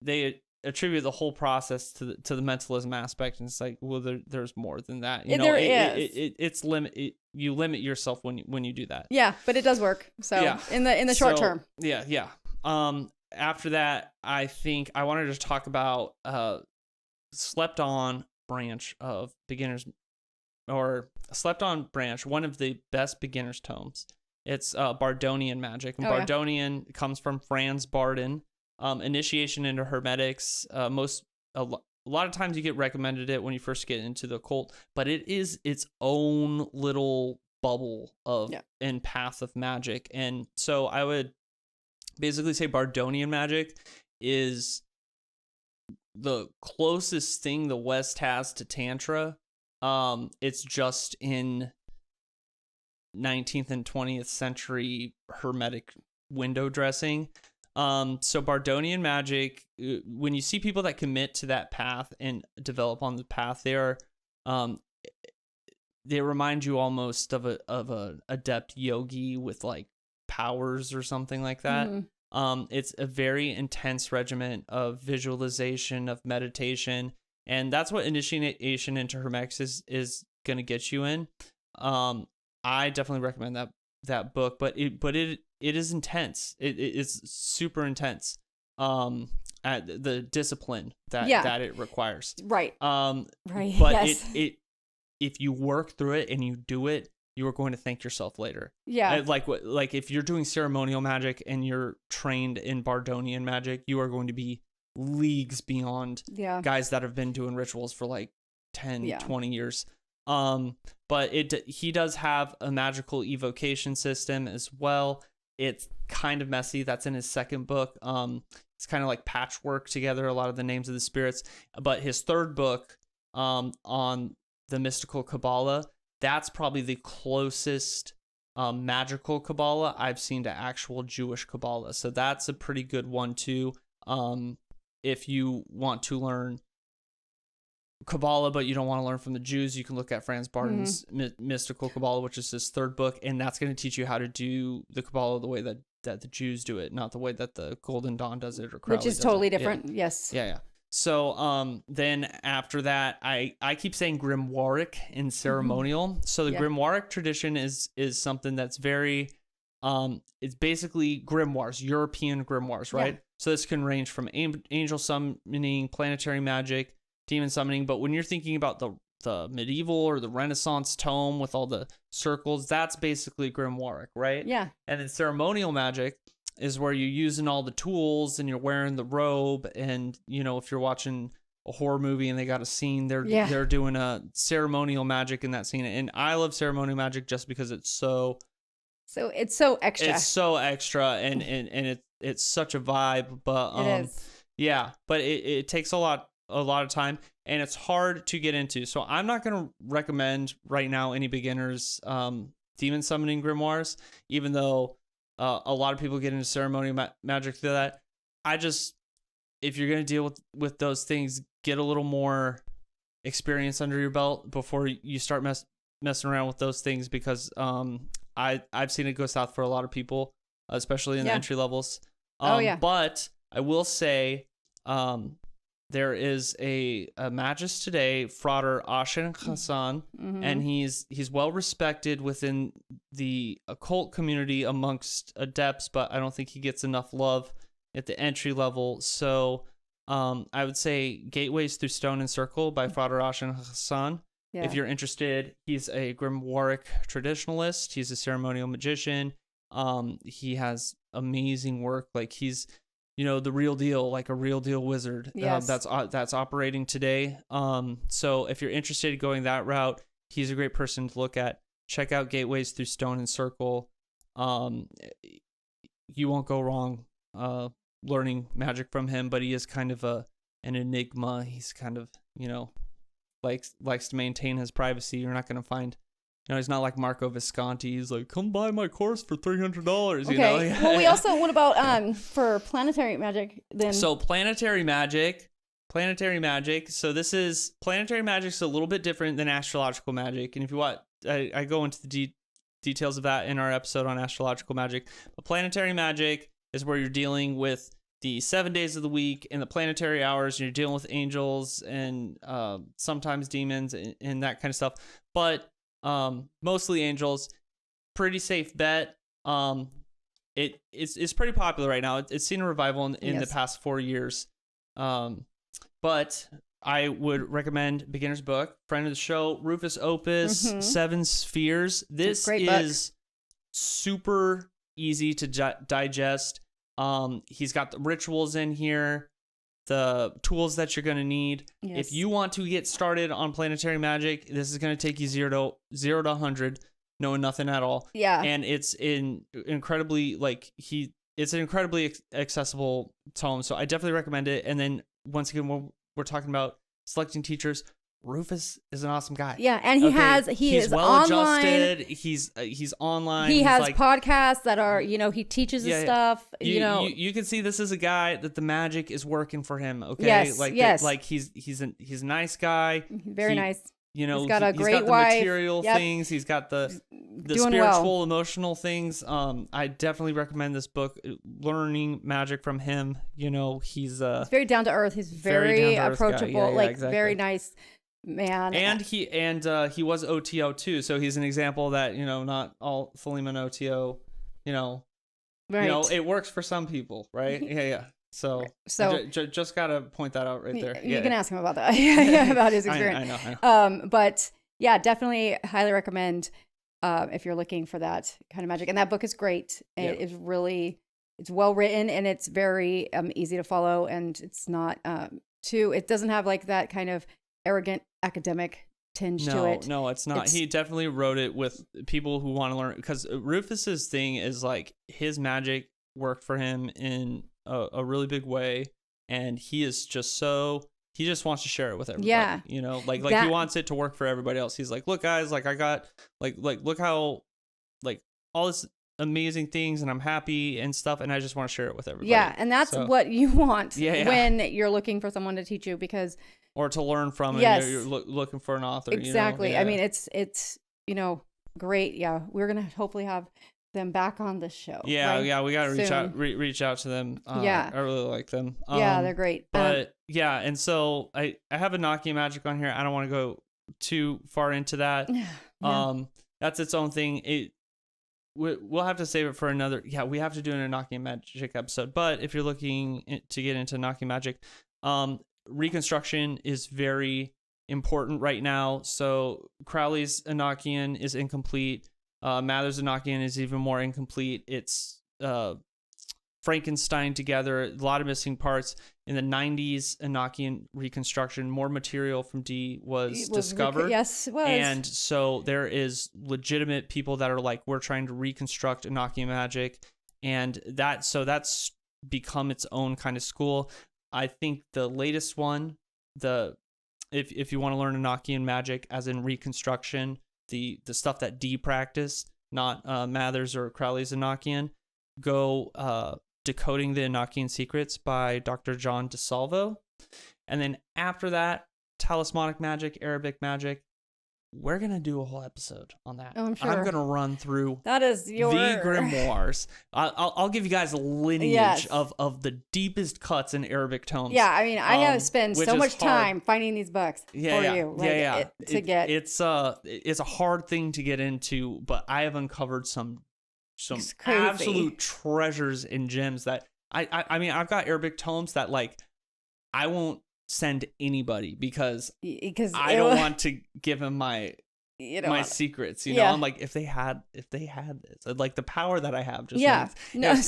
they attribute the whole process to the mentalism aspect, and it's like, well, there's more than that. There is. It's you limit yourself when you do that. Yeah, but it does work. So in the short term. Yeah. After that, I think I wanted to talk about slept on branch of beginners, or slept on branch, one of the best beginners tomes. It's Bardonian magic. And Bardonian comes from Franz Bardon. Initiation into Hermetics. A lot of times you get recommended it when you first get into the occult, but it is its own little bubble and path of magic. And so I would basically say Bardonian magic is the closest thing the West has to Tantra. It's just in 19th and 20th century Hermetic window dressing. So Bardonian magic, when you see people that commit to that path and develop on the path, they remind you almost of a adept yogi with powers or something like that. Mm-hmm. It's a very intense regimen of visualization, of meditation, and that's what initiation into Hermetics is going to get you in. I definitely recommend that book, but it is intense. It's super intense. At the discipline that it requires. Right. Right. But if you work through it and you do it, you are going to thank yourself later. Yeah. Like if you're doing ceremonial magic and you're trained in Bardonian magic, you are going to be leagues beyond guys that have been doing rituals for 10, 20 years. But he does have a magical evocation system as well. It's kind of messy. That's in his second book. It's kind of like patchwork together, a lot of the names of the spirits. But his third book, on the mystical Kabbalah, that's probably the closest magical Kabbalah I've seen to actual Jewish Kabbalah. So that's a pretty good one too. If you want to learn Kabbalah, but you don't want to learn from the Jews, you can look at Franz Bardon's mystical Kabbalah, which is his third book, and that's going to teach you how to do the Kabbalah the way that the Jews do it, not the way that the Golden Dawn does it or Crowley which is totally different. Yes. Yeah. So then after that, I keep saying Grimoiric in Ceremonial. So the Grimoiric tradition is something that's very It's basically grimoires, European grimoires, right? Yeah. So this can range from angel summoning, planetary magic, demon summoning. But when you're thinking about the medieval or the Renaissance tome with all the circles, that's basically grimoiric, right? Yeah. And then ceremonial magic is where you're using all the tools and you're wearing the robe, and if you're watching a horror movie and they got a scene, they're doing a ceremonial magic in that scene. And I love ceremonial magic just because it's so extra. It's so extra, and it's such a vibe. But it is. yeah, but it takes a lot of time, and it's hard to get into. So I'm not going to recommend right now any beginners demon summoning grimoires, even though a lot of people get into ceremonial magic through that. If you're going to deal with those things, get a little more experience under your belt before you start messing around with those things, because I've seen it go south for a lot of people, especially in the entry levels. But I will say there is a magist today, Frater, Ashen, Chassan, and he's well respected within the occult community amongst adepts, but I don't think he gets enough love at the entry level. So I would say Gateways Through Stone and Circle by Frater Ashen Chassan. Yeah. If you're interested, he's a Grimoiric traditionalist. He's a ceremonial magician. He has amazing work. Like, he's, the real deal, like a real deal wizard. Yes. That's operating today. So if you're interested in going that route, he's a great person to look at. Check out Gateways Through Stone and Circle. You won't go wrong learning magic from him, but he is kind of an enigma. He's kind of, likes to maintain his privacy. You're not going to find, he's not like Marco Visconti. He's like, come buy my course for $300. Okay. Well, we also, what about for planetary magic then? So planetary magic. So this is planetary magic is a little bit different than astrological magic. And if you want, I go into the details of that in our episode on astrological magic. But planetary magic is where you're dealing with the 7 days of the week and the planetary hours, and you're dealing with angels and sometimes demons and that kind of stuff. But mostly angels. Pretty safe bet. It's pretty popular right now. It's seen a revival in the past 4 years. But I would recommend beginner's book, friend of the show, Rufus Opus, 7 Spheres. This is super easy to digest. He's got the rituals in here, the tools that you're going to need. Yes. If you want to get started on planetary magic, this is going to take you 0 to 100, knowing nothing at all. Yeah. And it's incredibly accessible tome. So I definitely recommend it. And then once again, we're talking about selecting teachers. Rufus is an awesome guy. Yeah, and he's well online. Adjusted. He's online. He has podcasts that are, he teaches his stuff. You can see this is a guy that the magic is working for him. Okay, yes. He's a nice guy. Very nice. He's got a great the wife. Material things. He's got the spiritual, emotional things. I definitely recommend this book. Learning magic from him. He's very down to earth. He's very approachable. Exactly. Very nice man. And he was OTO too, so he's an example that not all Thelema and OTO, right. It works for some people, right? Yeah. So just gotta point that out right there. You can ask him about that. About his experience. I know. But yeah, definitely highly recommend if you're looking for that kind of magic. And that book is great. It is really, it's well written, and it's very easy to follow, and it's not it doesn't have like that kind of arrogant academic tinge to it. No, it's not. He definitely wrote it with people who want to learn, because Rufus's thing is like his magic worked for him in a really big way, and he is just he just wants to share it with everybody. Yeah. He wants it to work for everybody else. He's like, look guys, like I got look how all this amazing things, and I'm happy and stuff, and I just want to share it with everybody. Yeah, and that's what you want when you're looking for someone to teach you, because or to learn from, yes. and you're looking for an author. Exactly. I mean, it's great. Yeah, we're gonna hopefully have them back on the show. Yeah, right? yeah, we gotta reach out to them. I really like them. Yeah, they're great. But yeah, and so I have Enochian magic on here. I don't want to go too far into that. Yeah. That's its own thing. we'll have to save it for another. Yeah, we have to do an Enochian magic episode. But if you're looking to get into Enochian magic, reconstruction is very important right now. So Crowley's Enochian is incomplete. Mather's Enochian is even more incomplete. It's Frankenstein together, a lot of missing parts. In the 90s, Enochian reconstruction, more material from D was discovered. Yes, it was. And so there is legitimate people that are like, we're trying to reconstruct Enochian magic. And that's become its own kind of school. I think the latest one, if you want to learn Enochian magic as in reconstruction, the stuff that D practiced, not Mather's or Crowley's Enochian, go Decoding the Enochian Secrets by Dr. John DeSalvo. And then after that, talismanic magic, Arabic magic. We're going to do a whole episode on that. Oh, I'm sure. I'm going to run through that is your... the grimoires. I'll give you guys a lineage of the deepest cuts in Arabic tomes. Yeah, I mean, I have spent so much time finding these books for you. Like, it's a hard thing to get into, but I have uncovered some absolute treasures and gems that I mean, I've got Arabic tomes that like I won't send anybody because I don't want to give him my secrets, you know. I'm like, if they had this, like the power that I have, just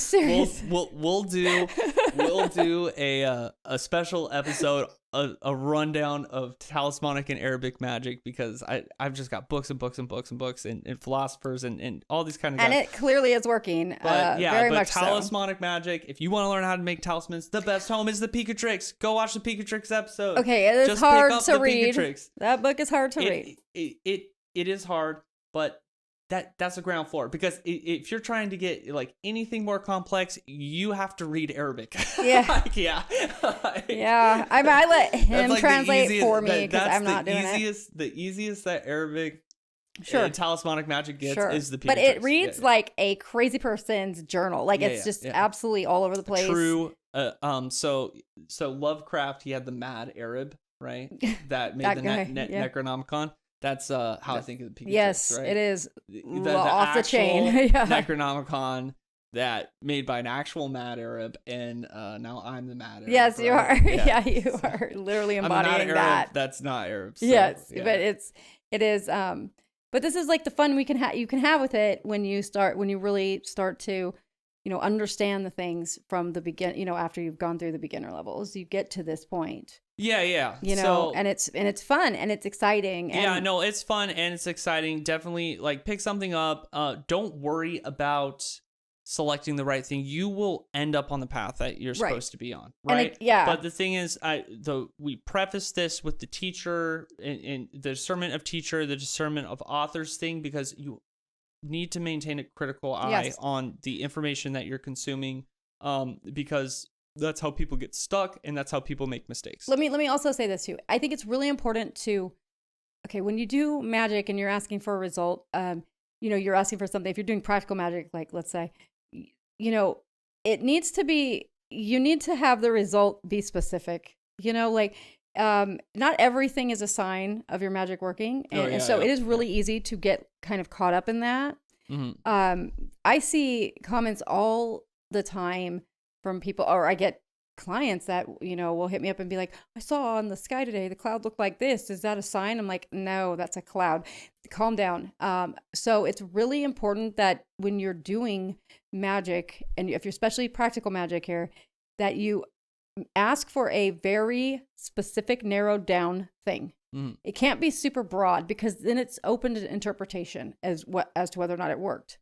seriously, we'll do a special episode, a rundown of talismanic and Arabic magic, because I've just got books and books and books and books and philosophers and all these kind of and guys. it clearly is working. But very much talismanic magic, if you want to learn how to make talismans, the best home is the Picatrix. Go watch the Picatrix episode. Okay, it is hard to read. That book is hard to read. It is hard, but that's a ground floor, because if you're trying to get like anything more complex, you have to read Arabic. Yeah. Yeah. I mean, I let him translate for me because I'm not doing it. The easiest that Arabic talismanic magic gets is the Picatrix. But it reads like a crazy person's journal. Like it's just absolutely all over the place. True. So Lovecraft, he had the Mad Arab, right? That made the Necronomicon. That's how I think of the Picatrix, yes, right? it is the off the chain. Necronomicon that made by an actual Mad Arab, and now I'm the Mad Arab. Yes, you are. Yeah, you are literally embodying that. That's not Arab. So, yes, but it is. But this is like the fun you can have with it when you really start to, understand the things from the begin. After you've gone through the beginner levels, you get to this point. Yeah. And it's fun and it's exciting. It's fun and it's exciting. Definitely like pick something up. Don't worry about selecting the right thing. You will end up on the path that you're supposed to be on, right? But the thing is, we preface this with the teacher and the discernment of teacher, the discernment of authors thing, because you need to maintain a critical eye on the information that you're consuming, because that's how people get stuck and that's how people make mistakes. Let me also say this too. I think it's really important to, when you do magic and you're asking for a result, you're asking for something. If you're doing practical magic, like let's say, it needs to be, you need to have the result be specific, not everything is a sign of your magic working. And so it is really easy to get kind of caught up in that. Mm-hmm. I see comments all the time from people, or I get clients that, will hit me up and be like, I saw on the sky today, the cloud looked like this. Is that a sign? I'm like, no, that's a cloud. Calm down. So it's really important that when you're doing magic, and if you're especially practical magic here, that you ask for a very specific, narrowed down thing. Mm. It can't be super broad, because then it's open to interpretation as to whether or not it worked.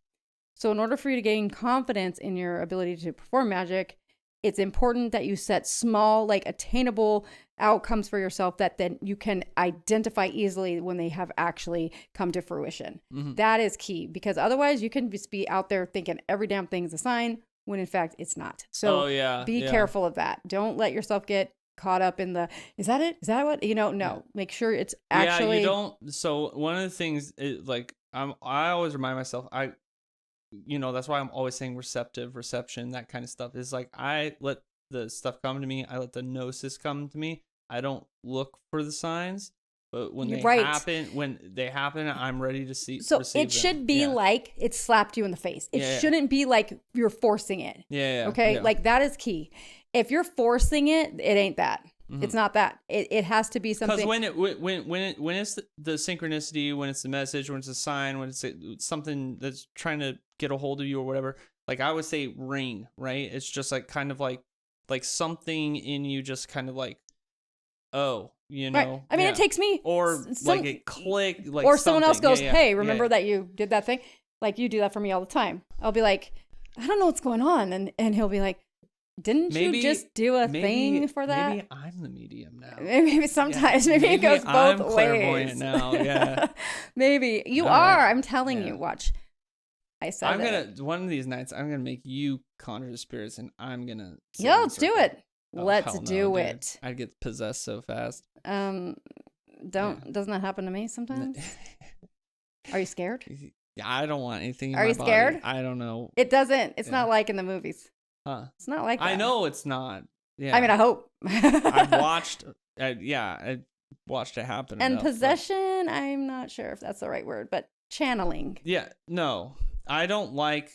So in order for you to gain confidence in your ability to perform magic, it's important that you set small, attainable outcomes for yourself that then you can identify easily when they have actually come to fruition. Mm-hmm. That is key, because otherwise you can just be out there thinking every damn thing is a sign when in fact it's not. So be careful of that. Don't let yourself get caught up in the, is that it? Is that what? No. Make sure it's actually... you don't... So one of the things is, I always remind myself, that's why I'm always saying reception, that kind of stuff, is I let the stuff come to me. I let the gnosis come to me. I don't look for the signs. But when they Right. happen, I'm ready to see. So receive it should them. be Yeah. like it slapped you in the face. It Yeah. shouldn't be like you're forcing it. Yeah. Okay. Yeah. Like that is key. If you're forcing it, it ain't that. Mhm. It's not that. It has to be something. Because when it's the synchronicity, when it's the message, when it's a sign, when it's something that's trying to get a hold of you or whatever, like I would say ring, right? It's just like kind of like something in you just kind of like, oh, you know. Right. I mean, yeah. it takes me or like a click, like or someone else something. goes, Yeah, hey, yeah, remember yeah. that you did that thing? Like you do that for me all the time. I'll be like, I don't know what's going on. And he'll be like, didn't you just do a thing for that? Maybe I'm the medium now. Maybe sometimes. Yeah. Maybe it goes both I'm ways. clairvoyant now. Yeah. Maybe. You All are. right. I'm telling Yeah. you. Watch. I said one of these nights, I'm gonna make you conjure the spirits, and I'm gonna. Yeah, let's do it. Oh, Let's hell no, do dude. it. I'd get possessed so fast. Doesn't that happen to me sometimes? Are you scared? I don't want anything in Are my you body. scared? I don't know. It doesn't. It's Yeah. not like in the movies. Huh. It's not like that. I know it's not. Yeah. I mean, I hope. I've watched. I watched it happen. And enough, but- possession, I'm not sure if that's the right word, but channeling. Yeah. No, I don't like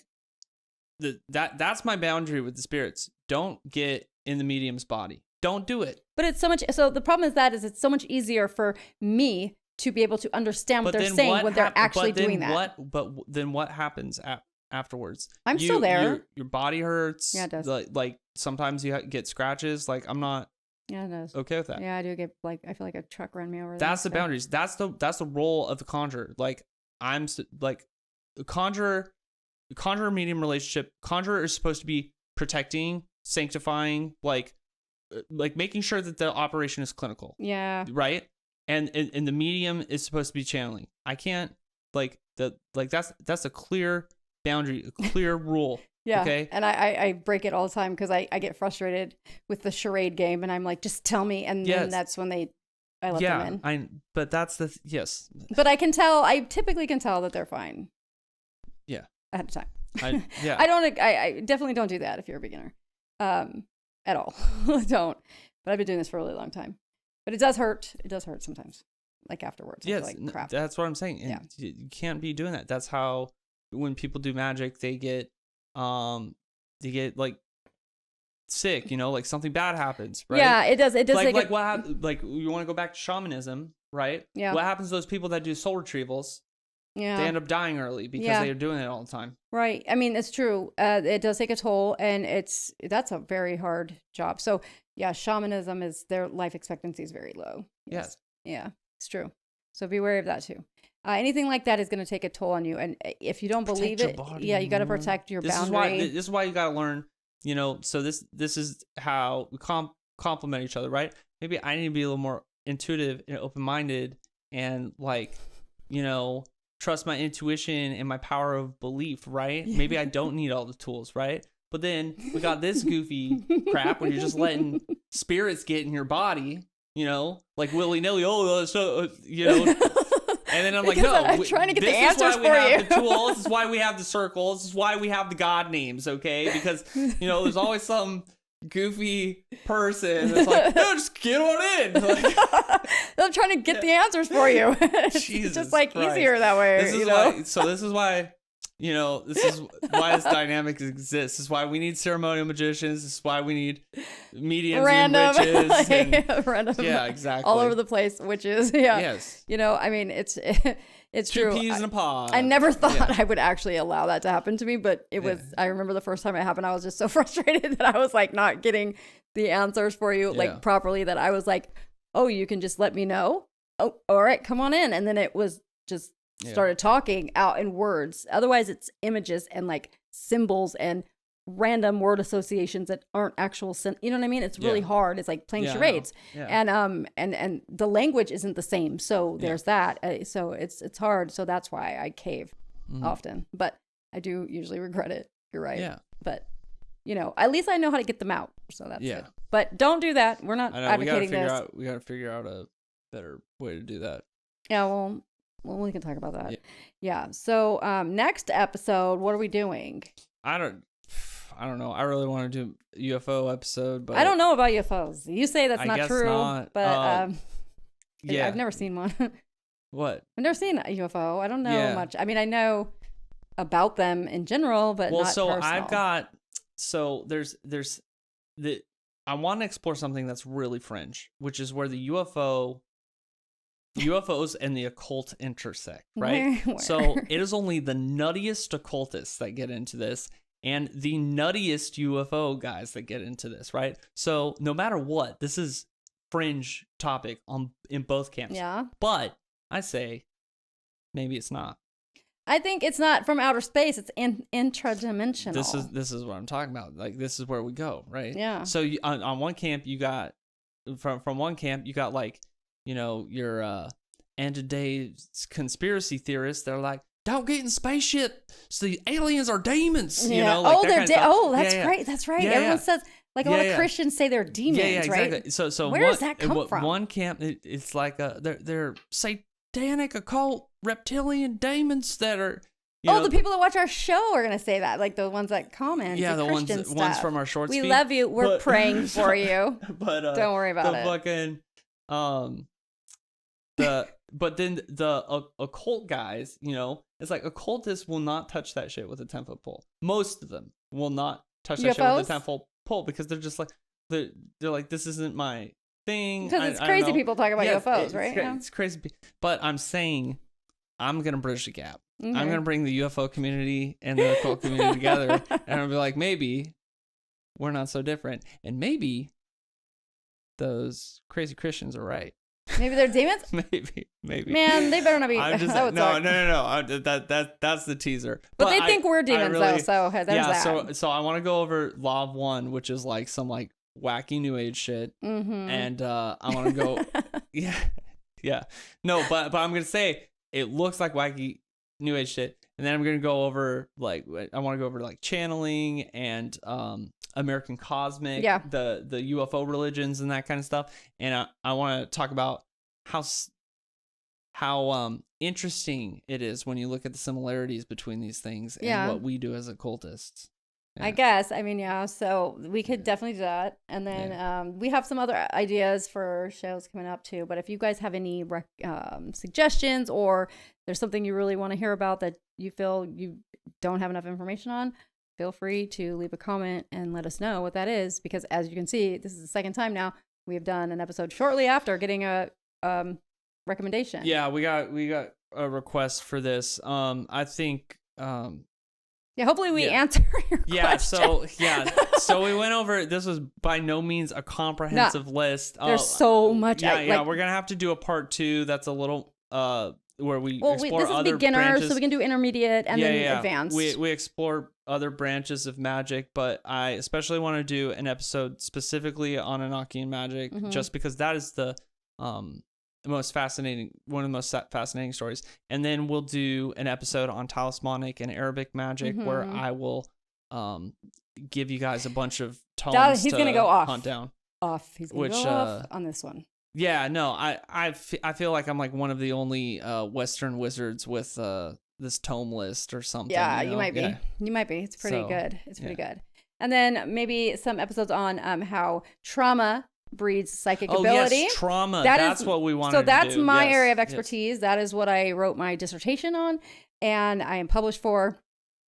that's my boundary with the spirits. Don't get in the medium's body. Don't do it. But it's so much. So the problem is it's so much easier for me to be able to understand what they're then saying when they're actually doing that. But then what happens afterwards? I'm still there. Your body hurts. Yeah, it does. Like sometimes you get scratches. Like I'm not Yeah, it does. okay with that. Yeah, I do get I feel like a truck ran me over. That's the there. boundaries. That's the role of the conjurer. Like like a conjurer medium relationship. Conjurer is supposed to be protecting, sanctifying, like making sure that the operation is clinical. Yeah. Right. And the medium is supposed to be channeling. I can't that's a clear boundary, a clear rule. Yeah. Okay. And I break it all the time because I get frustrated with the charade game and I'm like, just tell me. And then that's when I let them in. But that's yes. But I typically can tell that they're fine. Yeah. Ahead of time. Yeah. I definitely don't do that if you're a beginner. At all. I don't. But I've been doing this for a really long time. But it does hurt. It does hurt sometimes. Like afterwards. Yes. I feel like crap. That's what I'm saying. And you can't be doing that. That's how when people do magic, they get like sick, you know, like something bad happens, right? Yeah, it does. It does. Like what happened? Like you want to go back to shamanism, right? Yeah. What happens to those people that do soul retrievals? Yeah. They end up dying early because they are doing it all the time. Right. I mean, it's true. It does take a toll, and that's a very hard job. So yeah, shamanism their life expectancy is very low. Yes. Yeah, it's true. So be wary of that too. Anything like that is going to take a toll on you, and if you don't believe it, you got to protect your boundary. This is why you got to learn. You know, so this is how we complement each other, right? Maybe I need to be a little more intuitive and open-minded, and like, you know, trust my intuition and my power of belief, right? Maybe I don't need all the tools, right? But then we got this goofy crap when you're just letting spirits get in your body, you know, like willy-nilly. Oh, so you know. And then I'm like, no, I'm trying to get the answers for you. This is why we have the tool. This is why we have the circle. This is why we have the god names, okay? Because, you know, there's always some goofy person that's like, no, just get on in. Like, I'm trying to get the answers for you. It's just like Christ. Easier that way. This is why, you know, this is why this dynamic exists. This is why we need ceremonial magicians. This is why we need mediums random, and witches. Random. Yeah, exactly. All over the place, witches. Yeah. Yes. You know, I mean, it's true. Two peas in a pod. I never thought I would actually allow that to happen to me, but it was. I remember the first time it happened, I was just so frustrated that I was like not getting the answers for you like properly. That I was like, oh, you can just let me know. Oh, all right, come on in, and then it was just. Started talking out in words. Otherwise, it's images and like symbols and random word associations that aren't actual. You know what I mean? It's really hard. It's like playing charades, and the language isn't the same. So there's that. So it's hard. So that's why I cave often. But I do usually regret it. You're right. Yeah. But you know, at least I know how to get them out. So that's good. But don't do that. We're not advocating this. We got to figure out a better way to do that. Yeah. Well, we can talk about that. Yeah. So next episode, what are we doing? I don't know. I really want to do UFO episode, but I don't know about UFOs. You say that's not true, not. But Yeah. I've never seen one. What? I've never seen a UFO. I don't know Yeah. much. I mean, I know about them in general, but not personal. There's the I want to explore something that's really fringe, which is where the UFOs and the occult intersect, right? Where? So it is only the nuttiest occultists that get into this and the nuttiest UFO guys that get into this, right? So no matter what, this is fringe topic in both camps. Yeah. But I say maybe it's not. I think it's not from outer space. It's intradimensional. This is what I'm talking about. Like, this is where we go, right? Yeah. So on one camp you got from one camp you got like, your end of days conspiracy theorists. They're like, don't get in spaceship. So the aliens are demons. Yeah. Like they're that's yeah. right. That's right. Yeah, Everyone says, like, a lot of Christians say they're demons, exactly. right? So where does that come from? One camp, it's like they're satanic occult reptilian demons that are. The people that watch our show are gonna say that, like the ones that comment. Yeah, the Christian ones from our shorts. We love you. We're praying for you. But don't worry about it. Fucking but then the occult guys, it's like occultists will not touch that shit with a 10-foot pole. Most of them will not touch that shit with a 10-foot pole because they're just like they're like, this isn't my thing. Because it's crazy people talk about UFOs, right? It's crazy. But I'm saying I'm gonna bridge the gap. Mm-hmm. I'm gonna bring the UFO community and the occult community together, and I'll be like, maybe we're not so different, and maybe those crazy Christians are right. Maybe they're demons. maybe. Man, they better not be. I'm just, no. That's the teaser. But they think we're demons, though. So there's that. So I want to go over Law of One, which is like some like wacky New Age shit, and I want to go. yeah. No, but I'm gonna say it looks like wacky New Age shit, and then I'm gonna go over like channeling and American Cosmic, the UFO religions and that kind of stuff, and I want to talk about how interesting it is when you look at the similarities between these things and what we do as occultists. Yeah. I guess. I mean, so we could definitely do that. And then we have some other ideas for shows coming up too. But if you guys have any suggestions, or there's something you really want to hear about that you feel you don't have enough information on, feel free to leave a comment and let us know what that is. Because as you can see, this is the second time now we have done an episode shortly after getting a recommendation. Yeah, we got a request for this. I think... yeah, hopefully we answer your question. So we went over, this was by no means a comprehensive list. There's so much. We're going to have to do a part 2 that's a little, where we explore this is other beginner, branches. So we can do intermediate and then advanced. We explore other branches of magic, but I especially want to do an episode specifically on Enochian magic, just because that is one of the most fascinating stories. And then we'll do an episode on talismanic and Arabic magic, where I will give you guys a bunch of tomes he's gonna go off. Hunt down. He's gonna go off on this one. Yeah, no, I feel like I'm like one of the only Western wizards with this tome list or something. Yeah, you might be. Yeah. You might be. It's pretty good. It's pretty good. And then maybe some episodes on how trauma breeds psychic ability. Yes, trauma. That's what we wanted to do. So that's my area of expertise. Yes. That is what I wrote my dissertation on, and I am published for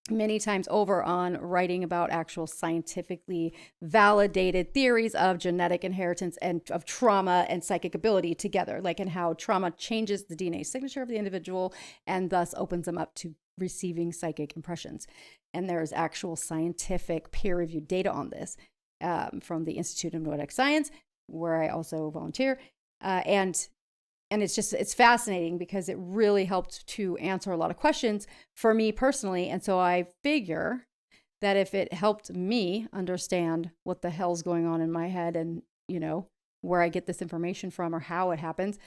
many times over on writing about actual scientifically validated theories of genetic inheritance and of trauma and psychic ability together, like in how trauma changes the DNA signature of the individual and thus opens them up to receiving psychic impressions. And there's actual scientific peer-reviewed data on this from the Institute of Noetic Science, where I also volunteer. And it's fascinating because it really helped to answer a lot of questions for me personally. And so I figure that if it helped me understand what the hell's going on in my head and, where I get this information from or how it happens,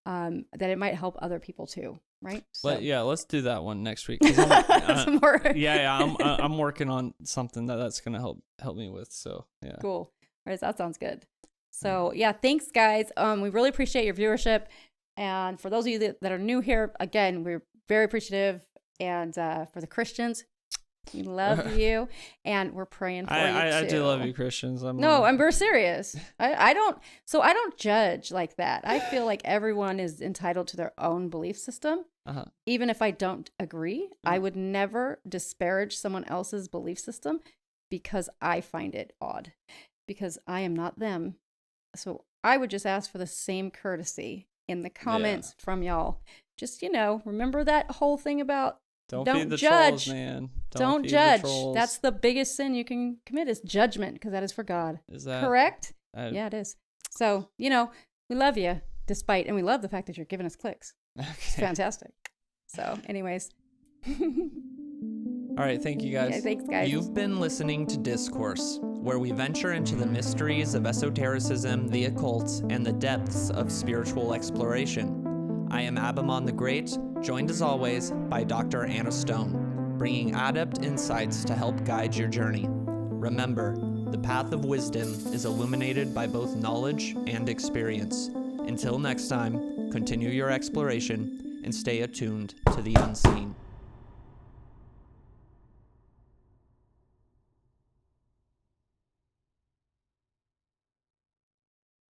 that it might help other people too. Right. But let's do that one next week. I'm working on something that's going to help me with. So yeah. Cool. All right. That sounds good. So thanks guys. We really appreciate your viewership. And for those of you that are new here, again, we're very appreciative. And for the Christians, We love you, and we're praying for you too. I do love you, Christians. We're serious. I don't judge like that. I feel like everyone is entitled to their own belief system. Even if I don't agree, I would never disparage someone else's belief system because I find it odd, because I am not them. So I would just ask for the same courtesy in the comments from y'all. Just, remember that whole thing about don't judge. Trolls, man. Don't judge. That's the biggest sin you can commit is judgment, because that is for God. Is that correct? Yeah, it is. So, we love you and we love the fact that you're giving us clicks. Okay. It's fantastic. So, anyways. All right, thank you guys. Yeah, thanks, guys. You've been listening to Discourse, where we venture into the mysteries of esotericism, the occult, and the depths of spiritual exploration. I am Abammon the Great, joined as always by Dr. Anna Stone, bringing adept insights to help guide your journey. Remember, the path of wisdom is illuminated by both knowledge and experience. Until next time, continue your exploration and stay attuned to the unseen.